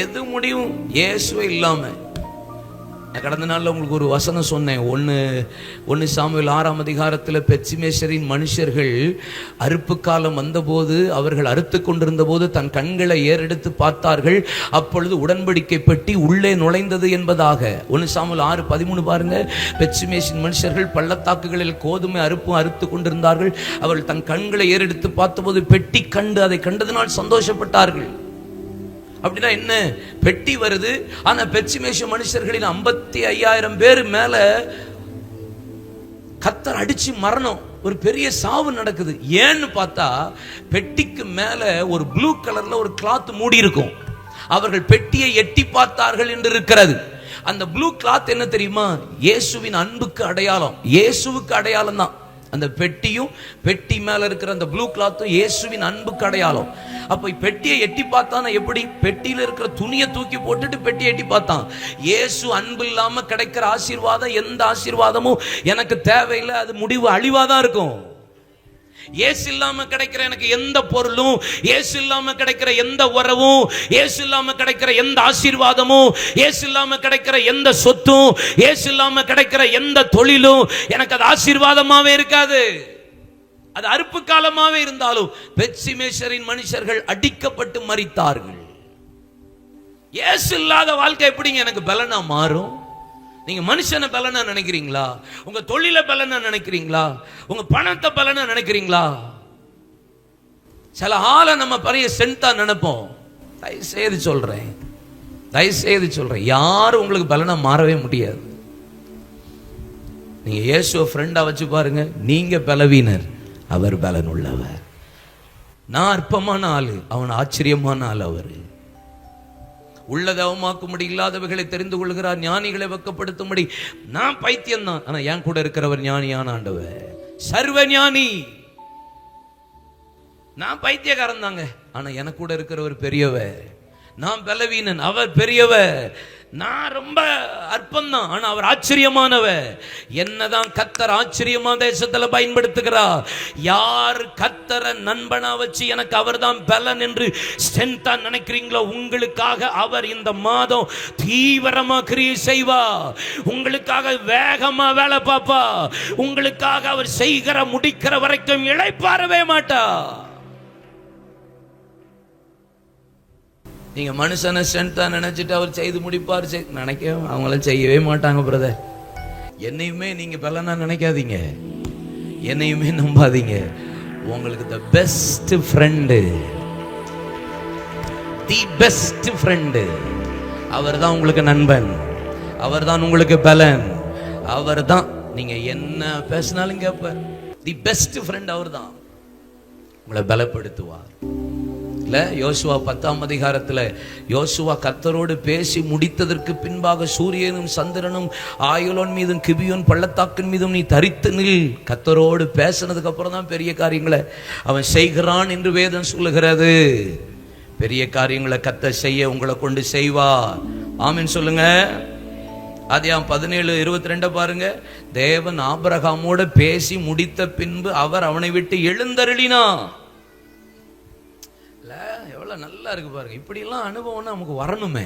எது முடிவும் இயேசுவே இல்லாம. நான் கடந்த நாள்ல உங்களுக்கு ஒரு வசனம் சொன்னேன். 1 சாமுவேல் 6ஆம் அதிகாரத்தில் பெத்சிமேசரின் மனுஷர்கள் அறுப்பு காலம் வந்தபோது, அவர்கள் அறுத்து கொண்டிருந்த போது தன் கண்களை ஏறெடுத்து பார்த்தார்கள், அப்பொழுது உடன்படிக்கை பெட்டி உள்ளே நுழைந்தது என்பதாக. 1 சாமுவேல் 6:13 பாருங்க. பெத்சிமேசின் மனுஷர்கள் பள்ளத்தாக்குகளில் கோதுமை அறுத்து கொண்டிருந்தார்கள். அவர்கள் தன் கண்களை ஏறெடுத்து பார்த்தபோது பெட்டி கண்டு அதை கண்டதினால் சந்தோஷப்பட்டார்கள். அப்படின்னா என்ன? பெட்டி வருது, ஆனா பெத்சிமேஷ் மனுஷர்களின் 55,000 பேர் மேல கர்த்தர் அடிச்சு மரணம், ஒரு பெரிய சாவு நடக்குது. ஏன்னு பார்த்தா பெட்டிக்கு மேல ஒரு ப்ளூ கலர்ல ஒரு கிளாத் மூடி இருக்கும். அவர்கள் பெட்டியை எட்டி பார்த்தார்கள் என்று இருக்கிறது. அந்த ப்ளூ கிளாத் என்ன தெரியுமா? இயேசுவின் அன்புக்கு அடையாளம், இயேசுவுக்கு அடையாளம் தான். அந்த பெட்டியும் பெட்டி மேல இருக்கிற அந்த ப்ளூ கிளாத்தும் இயேசுவின் அன்புக்கு அடையாளம். அப்ப பெட்டியை எட்டி பார்த்தானா எப்படி? பெட்டியில இருக்கிற துணியை தூக்கி போட்டுட்டு பெட்டியை எட்டி பார்த்தான். இயேசு அன்பு இல்லாம கிடைக்கிற ஆசீர்வாதம், எந்த ஆசீர்வாதமும் எனக்கு தேவையில்லை, அது முடிவு அழிவாதான் இருக்கும். இயேசு இல்லாம கிடைக்கிற எனக்கு எந்த பொருளும், இயேசு இல்லாம கிடைக்கிற எந்த உறவும், இயேசு இல்லாம கிடைக்கிற எந்த ஆசீர்வாதமும், இயேசு இல்லாம கிடைக்கிற எந்த சொத்தும், இயேசு இல்லாம கிடைக்கிற எந்த தொழிலும் எனக்கு அது ஆசீர்வாதமாவே இருக்காது. அது அறுப்பு காலமாவே இருந்தாலும் பெத்சிமேசரின் மனுஷர்கள் அடிக்கப்பட்டு மரித்தார்கள். இயேசு இல்லாத வாழ்க்கை எப்படிங்க எனக்கு பலனா மாறும்? நீங்க மனுஷனை பலனா நினைக்கிறீங்களா? உங்க தொழில பலனா நினைக்கிறீங்களா? உங்க பணத்தை பலனா நினைக்கிறீங்களா? சில ஆளை நம்ம பெரிய சென்டா நினைப்போம். தயவுசெய்து சொல்றேன், யாரும் உங்களுக்கு பலனா மாறவே முடியாது. நீங்க இயேசுவை ஃப்ரெண்டா வச்சு பாருங்க. நீங்க பலவீனர், அவர் பலன் உள்ளவர். நான் அற்பமான ஆளு, அவன் ஆச்சரியமான ஆள். அவரு உள்ளதை அவமாக்கும்படி இல்லாதவைகளை தெரிந்து கொள்கிறார், ஞானிகளை வெட்கப்படுத்தும்படி. நான் பைத்தியம் தான், ஆனா என் கூட இருக்கிறவர் ஞானியான ஆண்டவர், சர்வ ஞானி. நான் பைத்தியக்காரன் தாங்க, ஆனா எனக்கு கூட இருக்கிறவர் பெரியவர். நான் பலவீனன், அவர் பெரியவர். நான் ரொம்ப அற்பம்தான், ஆனா அவர் ஆச்சரியமானவர். என்னதான் கர்த்தர் ஆச்சரியமான தேசத்துல பயன்படுத்துகிறார். யார் கர்த்தரை நண்பனா வச்சு எனக்கு அவர் தான் பலன் என்று ஸ்ட்ரென்த்தா நினைக்கிறீங்களோ, உங்களுக்காக அவர் இந்த மாதம் தீவிரமா கிரியை செய்வார். உங்களுக்காக வேகமா வேலை பார்ப்பா. உங்களுக்காக அவர் செய்கிற முடிக்கிற வரைக்கும் இளைப்பாறவே மாட்டா. நீங்க மனுஷனை ஸ்ட்ரென்த்தா நினைச்சிட்டு அவர் செய்து முடிப்பார் நினைக்க, அவங்களாம் செய்யவே மாட்டாங்க பிரதர். என்னையுமே நீங்க பலனா நினைக்காதீங்க, என்னையுமே நம்பாதீங்க. உங்களுக்கு the best friend, the best friend அவர் தான் உங்களுக்கு நண்பன், அவர் தான் உங்களுக்கு பலன், அவர் தான். நீங்க என்ன பேசினாலும் கேட்பார். தி பெஸ்ட் ஃப்ரெண்ட் அவர் தான், உங்களை பலப்படுத்துவார். யோசுவா 10ஆம் அதிகாரத்தில் யோசுவா கர்த்தரோடு பேசி முடித்ததற்கு பின்பாக சூரியனும் சந்திரனும் ஆயுளோன் மீதும் கிபியோன் பள்ளத்தாக்கின் மீதும் நீ தரித்து நில். கர்த்தரோடு பேசினதுக்கு அப்புறம் தான் பெரிய காரியங்களை அவன் செய்கிறான் என்று வேதம் சொல்லுகிறது. பெரிய காரியங்களை கர்த்தர் செய்ய உங்களை கொண்டு செய்வார். ஆமென் சொல்லுங்க. ஆதியாகமம் 17:22 பாருங்க. தேவன் ஆபிரகாமோடு பேசி முடித்த பின்பு அவர் அவனை விட்டு எழுந்தருளினார். எவ்வளவு நல்லா இருக்கு பாருங்க. இப்படிலாம் அனுபவம் நமக்கு வரணுமே.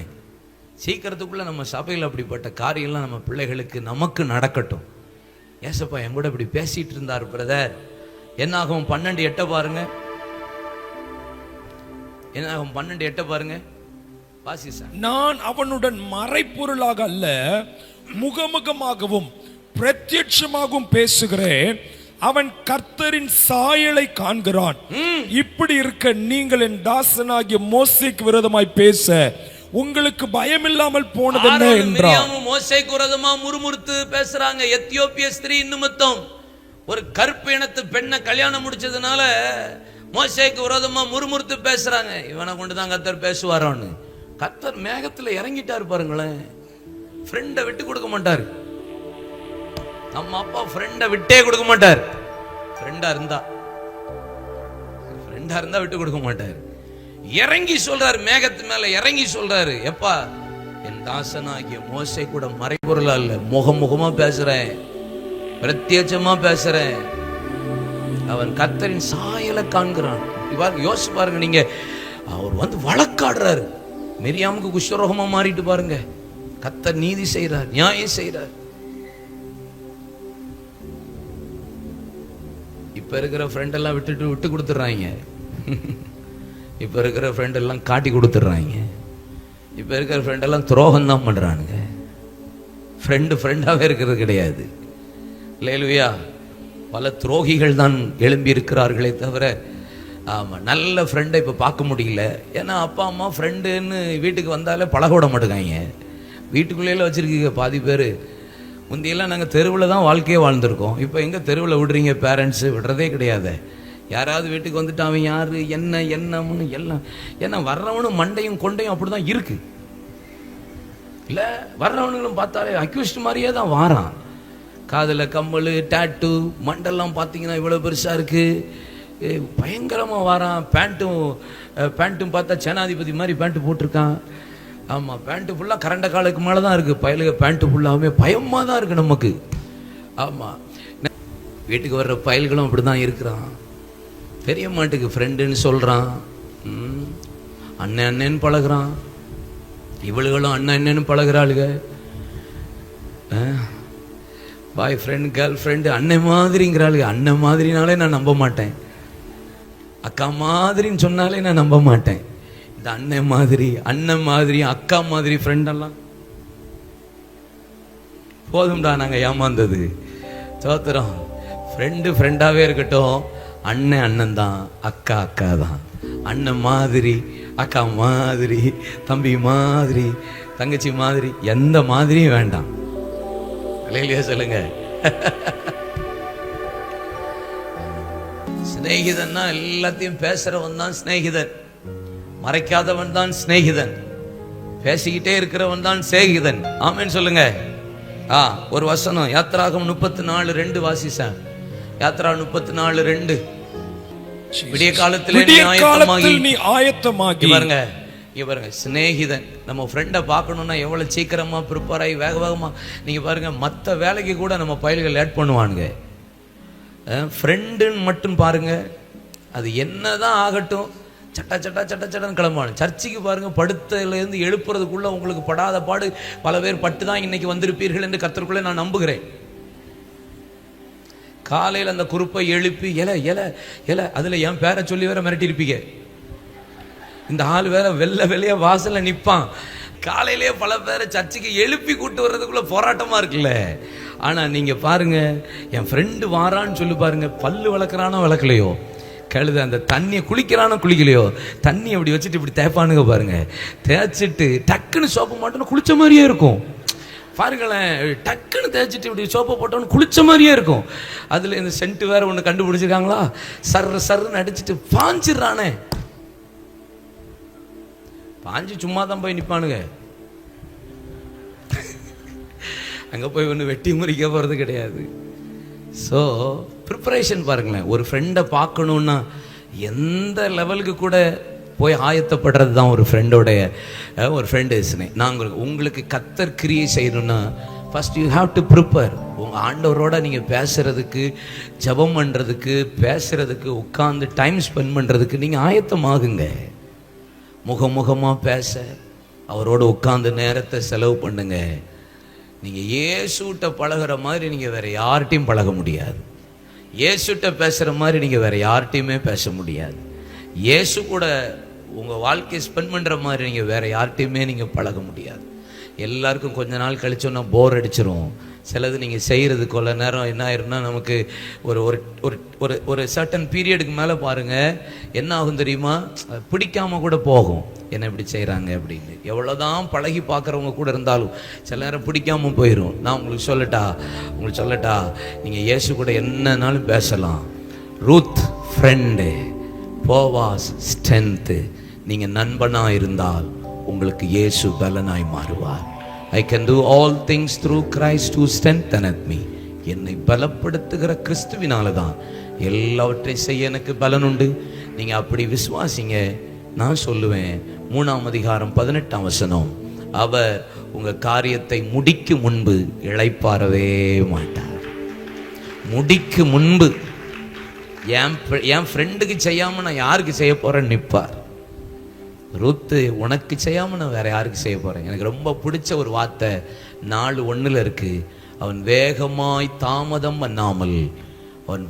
சீக்கிரத்துக்குள்ள நம்ம சபையில் அப்படிப்பட்ட காரியம்லாம் நம்ம பிள்ளைகளுக்கு நமக்கு நடக்கட்டும். ஏசப்பா என் கூட இப்படி பேசிட்டு இருந்தார் பிரதர். என்னாகும் 12:8 பாருங்க. என்னாகும் 12:8 பாருங்க. வாசி சார். நான் அவனுடன் மறைப்பொருளாக அல்ல முகமுகமாகவும் பிரத்யட்சமாகவும் பேசுகிறேன். அவன் கர்த்தரின் சாயலை காண்கிறான். இப்படி இருக்க நீங்கள் என் தாசனாகிய மோசேக்கு விரோதமாய் பேச உங்களுக்கு பயம் இல்லாமல் போனது என்ன என்றார். மோசேக்கு விரோதமா முறுமுறுத்து பேசுறாங்க. எத்தியோப்பிய ஸ்திரீ நிமித்தம் ஒரு கருப்பு இனத்து பெண்ணை கல்யாணம் முடிச்சதுனால மோசேக்கு விரோதமா முறுமுறுத்து பேசுறாங்க. இவனை கொண்டுதான் கர்த்தர் பேசுவாரான்னு. கர்த்தர் மேகத்துல இறங்கிட்டாரு பாருங்களேன். ஃப்ரெண்டை விட்டு கொடுக்க மாட்டாரு. நம்ம அப்பா ஃப்ரெண்டை விட்டே கொடுக்க மாட்டார். ஃப்ரெண்டா இருந்தா விட்டு கொடுக்க மாட்டார். இறங்கி சொல்றாரு, மேகத்து மேல இறங்கி சொல்றாரு, எப்பா என் தாசனாகிய மோசே கூட மறைபொருளா இல்ல, முகமுகமா பேசுறேன், பிரத்யட்சமா பேசுறேன். அவன் கர்த்தரின் சாயலை காண்கிறான். யோசிச்சு பாருங்க நீங்க. அவர் வந்து வழக்காடுறாரு. மிரியாமுக்கு குஷ்டரோகமா மாறிட்டு பாருங்க. கர்த்தர் நீதி செய்யறார், நியாயம் செய்யறார். இப்ப இருக்கிற ஃப்ரெண்ட் எல்லாம் விட்டு கொடுத்துட்றாங்க. இப்ப இருக்கிற ஃப்ரெண்ட் எல்லாம் காட்டி கொடுத்துட்றாங்க. இப்ப இருக்கிற ஃப்ரெண்ட் எல்லாம் துரோகம் தான் பண்றானுங்க. ஃப்ரெண்டாவே இருக்கிறது கிடையாது. அல்லேலூயா. பல துரோகிகள் தான் எழும்பி இருக்கிறார்களே தவிர ஆமா நல்ல ஃப்ரெண்டை இப்ப பார்க்க முடியல. ஏன்னா அப்பா அம்மா ஃப்ரெண்டுன்னு வீட்டுக்கு வந்தாலே பழக விட மாட்டேங்காங்க. வீட்டுக்குள்ளேயே வச்சிருக்கீங்க பாதி பேர். முந்தியெல்லாம் நாங்கள் தெருவில் தான் வாழ்க்கையே வாழ்ந்துருக்கோம். இப்போ எங்கே தெருவில் விடுறீங்க? பேரண்ட்ஸு விடுறதே கிடையாது. யாராவது வீட்டுக்கு வந்துட்டு அவன் யார் என்னன்னு எல்லாம். ஏன்னா வர்றவனும் மண்டையும் கொண்டையும் அப்படி தான் இருக்கு. இல்லை வர்றவனுங்களும் பார்த்தாலே அக்யூஸ்ட் மாதிரியே தான் வாரான். காதில் கம்மல், டேட்டு, மண்டெல்லாம் பார்த்தீங்கன்னா இவ்வளோ பெருசாக இருக்குது. பயங்கரமாக வாரான். பேண்ட்டும் பார்த்தா சேனாதிபதி மாதிரி பேண்ட்டு போட்டிருக்கான். ஆமாம், பேண்ட்டு ஃபுல்லாக கரண்ட காலுக்கு மேலே தான் இருக்குது. பயலுக பேண்ட்டு ஃபுல்லாகவே பயமாக தான் இருக்குது நமக்கு. ஆமாம், வீட்டுக்கு வர்ற பயல்களும் அப்படி தான் இருக்கிறான். பெரிய மாட்டுக்கு ஃப்ரெண்டுன்னு சொல்கிறான், அண்ணன்னு பழகிறான். இவளுகளும் அண்ணன்னு பழகிறாளுங்க. பாய் ஃப்ரெண்ட், கேர்ள் ஃப்ரெண்டு, அண்ணன் மாதிரிங்கிறாளுங்க. அண்ணன் மாதிரினாலே நான் நம்ப மாட்டேன். அக்கா மாதிரின்னு சொன்னாலே நான் நம்ப மாட்டேன். இந்த அண்ணன் மாதிரி அக்கா மாதிரி ஃப்ரெண்டெல்லாம் போதும்டா நாங்கள் ஏமாந்தது. சோத்திரம். ஃப்ரெண்டாவே இருக்கட்டும். அண்ணன் தான், அக்கா தான். அண்ணன் மாதிரி, அக்கா மாதிரி, தம்பி மாதிரி, தங்கச்சி மாதிரி, எந்த மாதிரியும் வேண்டாம். இல்லையா சொல்லுங்க. சிநேகிதன்னா எல்லாத்தையும் பேசுறவன் தான் சிநேகிதன். மறைக்காதவன் தான் சிநேகிதன். பேசிக்கிட்டே இருக்கிறவன் தான் சிநேகிதன். ஆமென் சொல்லுங்க. ஒரு வசனம் யாத்ராகமம் 34:2 வாசிச்சேன். யாத்ரா 34:2. விடிய காலத்தில் நீ ஆயத்தமாகி பாருங்க. பாருங்க, சிநேகிதன் நம்ம ஃப்ரெண்டை பார்க்கணுன்னா எவ்வளோ சீக்கிரமாக ப்ரிப்பேர் ஆகி வேக வேகமாக. நீங்கள் பாருங்கள், மற்ற வேலைக்கு கூட நம்ம பயல்கள் லேட் பண்ணுவானுங்க. ஃப்ரெண்டுன்னு மட்டும் பாருங்க, அது என்ன தான் ஆகட்டும், சட்டன்னு கிளம்புவாங்க. சர்ச்சுக்கு பாருங்க, படுத்தலேருந்து எழுப்புறதுக்குள்ள உங்களுக்கு படாத பாடு பல பேர் பட்டு தான் இன்னைக்கு வந்திருப்பீர்கள் என்று கர்த்தருக்குள்ளே நான் நம்புகிறேன். காலையில் அந்த குறுப்பை எழுப்பி இல அதில் என் பேரை சொல்லி வேற மிரட்டியிருப்பீங்க. இந்த ஆள் வேற வெள்ளையா வாசல்ல நிற்பான். காலையிலேயே பல பேரை சர்ச்சுக்கு எழுப்பி கூட்டு வர்றதுக்குள்ள போராட்டமா இருக்குல்ல. ஆனா நீங்க பாருங்க, என் ஃப்ரெண்டு வாரான்னு சொல்லி பாருங்க, பல்லு வளர்க்குறானோ வளர்க்கலையோ, கழுத அந்த தண்ணியை குளிக்கிறானோ குளிக்கலையோ, தண்ணி அப்படி வச்சுட்டு இப்படி தேய்ப்பானுங்க பாருங்க. தேய்ச்சிட்டு டக்குன்னு சோப்பு மாட்டோன்னு குளிச்ச மாதிரியே இருக்கும். பாருங்களேன், டக்குன்னு தேய்ச்சிட்டு இப்படி சோப்பை போட்டோன்னு குளிச்ச மாதிரியே இருக்கும். அதில் இந்த சென்ட் வேற ஒன்று கண்டுபிடிச்சிருக்காங்களா, சர்ன்னு அடிச்சுட்டு பாஞ்சிடுறானே. பாஞ்சு சும்மா தான் போய் நிற்பானுங்க. அங்கே போய் ஒன்று வெட்டி முறிக்க போகிறது கிடையாது. ஸோ ப்ரிப்பரேஷன் பாருங்களேன். ஒரு ஃப்ரெண்டை பார்க்கணுன்னா எந்த லெவலுக்கு கூட போய் ஆயத்தப்படுறது தான் ஒரு ஃப்ரெண்டோடைய ஒரு ஃப்ரெண்டு. நாங்கள் உங்களுக்கு கர்த்தர் கிரியை செய்யணும்னா first you have to prepare. உங்கள் ஆண்டவரோட நீங்கள் பேசுறதுக்கு, ஜெபம் பண்ணுறதுக்கு, பேசுறதுக்கு, உட்காந்து டைம் ஸ்பெண்ட் பண்ணுறதுக்கு நீங்கள் ஆயத்தமாகுங்க. முகமுகமாக பேச, அவரோட உட்காந்து நேரத்தை செலவு பண்ணுங்க. நீங்கள் இயேசுட்ட பழகிற மாதிரி நீங்கள் வேற யார்கிட்டையும் பழக முடியாது. இயேசுட்ட பேசுகிற மாதிரி நீங்கள் வேற யார்கிட்டையுமே பேச முடியாது. இயேசு கூட உங்கள் வாழ்க்கையை ஸ்பெண்ட் பண்ணுற மாதிரி நீங்கள் வேற யார்கிட்டையுமே நீங்கள் பழக முடியாது. எல்லாருக்கும் கொஞ்ச நாள் கழிச்சோன்னா போர் அடிச்சிடும். சிலது நீங்கள் செய்கிறது கொள்ள நேரம் என்ன ஆயிரும்னா, நமக்கு ஒரு ஒரு ஒரு ஒரு சர்டன் பீரியடுக்கு மேலே பாருங்கள் என்ன ஆகும் தெரியுமா, பிடிக்காம கூட போகும். என்ன இப்படி செய்கிறாங்க அப்படின்னு. எவ்வளோதான் பழகி பார்க்குறவங்க கூட இருந்தாலும் சில நேரம் பிடிக்காம போயிடும். நான் உங்களுக்கு சொல்லட்டா, நீங்கள் இயேசு கூட என்னன்னாலும் பேசலாம். Ruth friend, Boaz strength. நீங்கள் நண்பனாக இருந்தால் உங்களுக்கு இயேசு பலனாய் மாறுவார். I can do all things through Christ who strengtheneth me. என்னை பலப்படுத்துகிற கிறிஸ்துவினால தான் எல்லாவற்றையும் செய்ய எனக்கு பலன் உண்டு. நீங்கள் அப்படி விசுவாசிங்க. நான் சொல்லுவேன், 3ஆம் அதிகாரம் 18ஆம் வசனம், அவர் உங்கள் காரியத்தை முடிக்கும் முன்பு இளைப்பாறவே மாட்டார். முடிக்கும் முன்பு என் ஃப்ரெண்டுக்கு செய்யாமல் நான் யாருக்கு செய்ய போகிறேன்னு நிற்பார். ரூத்து, உனக்கு செய்யாமல் நான் வேற யாருக்கு செய்ய போகிறேன். எனக்கு ரொம்ப பிடிச்ச ஒரு வார்த்தை 4:1 இருக்கு. அவன் வேகமாய் தாமதம் பண்ணாமல் அவன்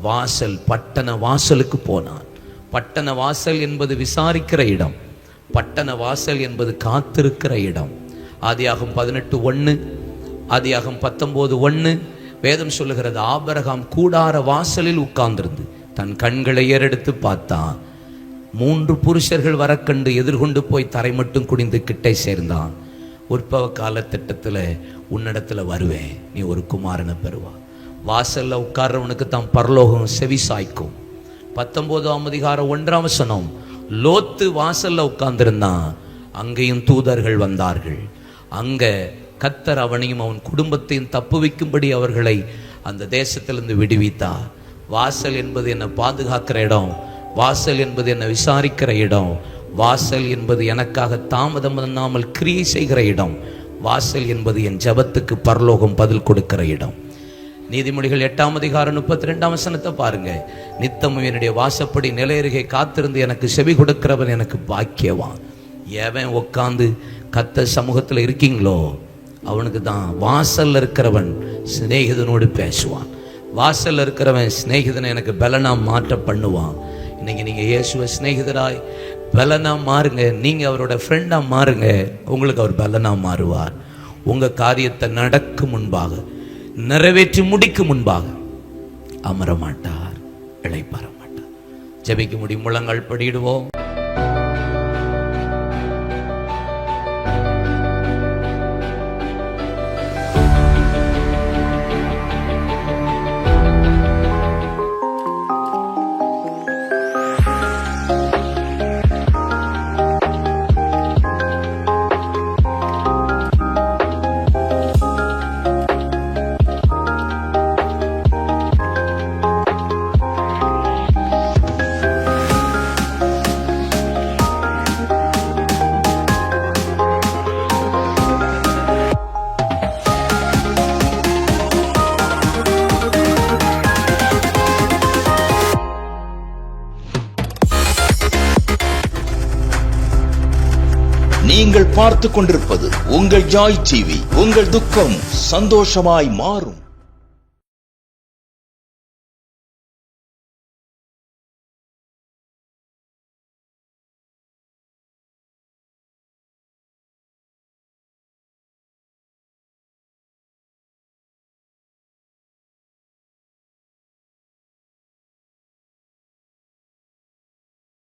பட்டண வாசலுக்கு போனான். பட்டண வாசல் என்பது விசாரிக்கிற இடம். பட்டண வாசல் என்பது காத்திருக்கிற இடம். ஆதியாகமம் 18:1, ஆதியாகமம் 19:1 வேதம் சொல்லுகிறது, ஆபிரகாம் கூடார வாசலில் உட்கார்ந்திருந்து தன் கண்களை ஏறெடுத்து பார்த்தான். 3 புருஷர்கள் வரக்கண்டு எதிர்கொண்டு போய் தரை மட்டும் குடிந்து கிட்டே சேர்ந்தான். உற்பவ கால திட்டத்தில் உன்னிடத்துல வருவேன், நீ ஒரு குமாரனை பெறுவா. வாசல்ல உட்கார்றவனுக்கு தான் பரலோகம் செவி சாய்க்கும். 19ஆம் அதிகாரம் 1ஆம் வசனம், லோத்து வாசல்ல உட்கார்ந்திருந்தான். அங்கேயும் தூதர்கள் வந்தார்கள். அங்க கர்த்தர் அவனையும் அவன் குடும்பத்தையும் தப்புவிக்கும்படி அவர்களை அந்த தேசத்திலிருந்து விடுவித்தார். வாசல் என்பது என்னை பாதுகாக்கிற இடம். வாசல் என்பது என்னை விசாரிக்கிற இடம். வாசல் என்பது எனக்காக தாமதம் பண்ணாமல் கிரியை செய்கிற இடம். வாசல் என்பது என் ஜெபத்துக்கு பரலோகம் பதில் கொடுக்கிற இடம். நீதிமொழிகள் 8ஆம் அதிகாரம் 32ஆம் வசனத்தை பாருங்க. நித்தமும் என்னுடைய வாசப்படி நிலையருகே காத்திருந்து எனக்கு செவி கொடுக்கிறவன் எனக்கு பாக்கியவான். எவன் உட்காந்து கர்த்தர் சமூகத்தில் இருக்கீங்களோ அவனுக்கு தான் வாசல்ல இருக்கிறவன் சிநேகிதனோடு பேசுவான். வாசல்ல இருக்கிறவன் சிநேகிதனை எனக்கு பலனா மாற்ற பண்ணுவான். இன்னைக்கு நீங்க இயேசுவை சிநேகிதராய் பலனா மாறுங்க. நீங்க அவரோட ஃப்ரெண்டா மாறுங்க. உங்களுக்கு அவர் பலனா மாறுவார். உங்க காரியத்தை நடக்கும் முன்பாக, நிறைவேற்றி முடிக்கும் முன்பாக அமர மாட்டார், இளைப்பாற மாட்டார். ஜெபிக்க முடியும். முழங்கால் படியிடுவோம். பார்த்து கொண்டிருப்பது உங்கள் ஜாய் டிவி. உங்கள் துக்கம் சந்தோஷமாய் மாறும்.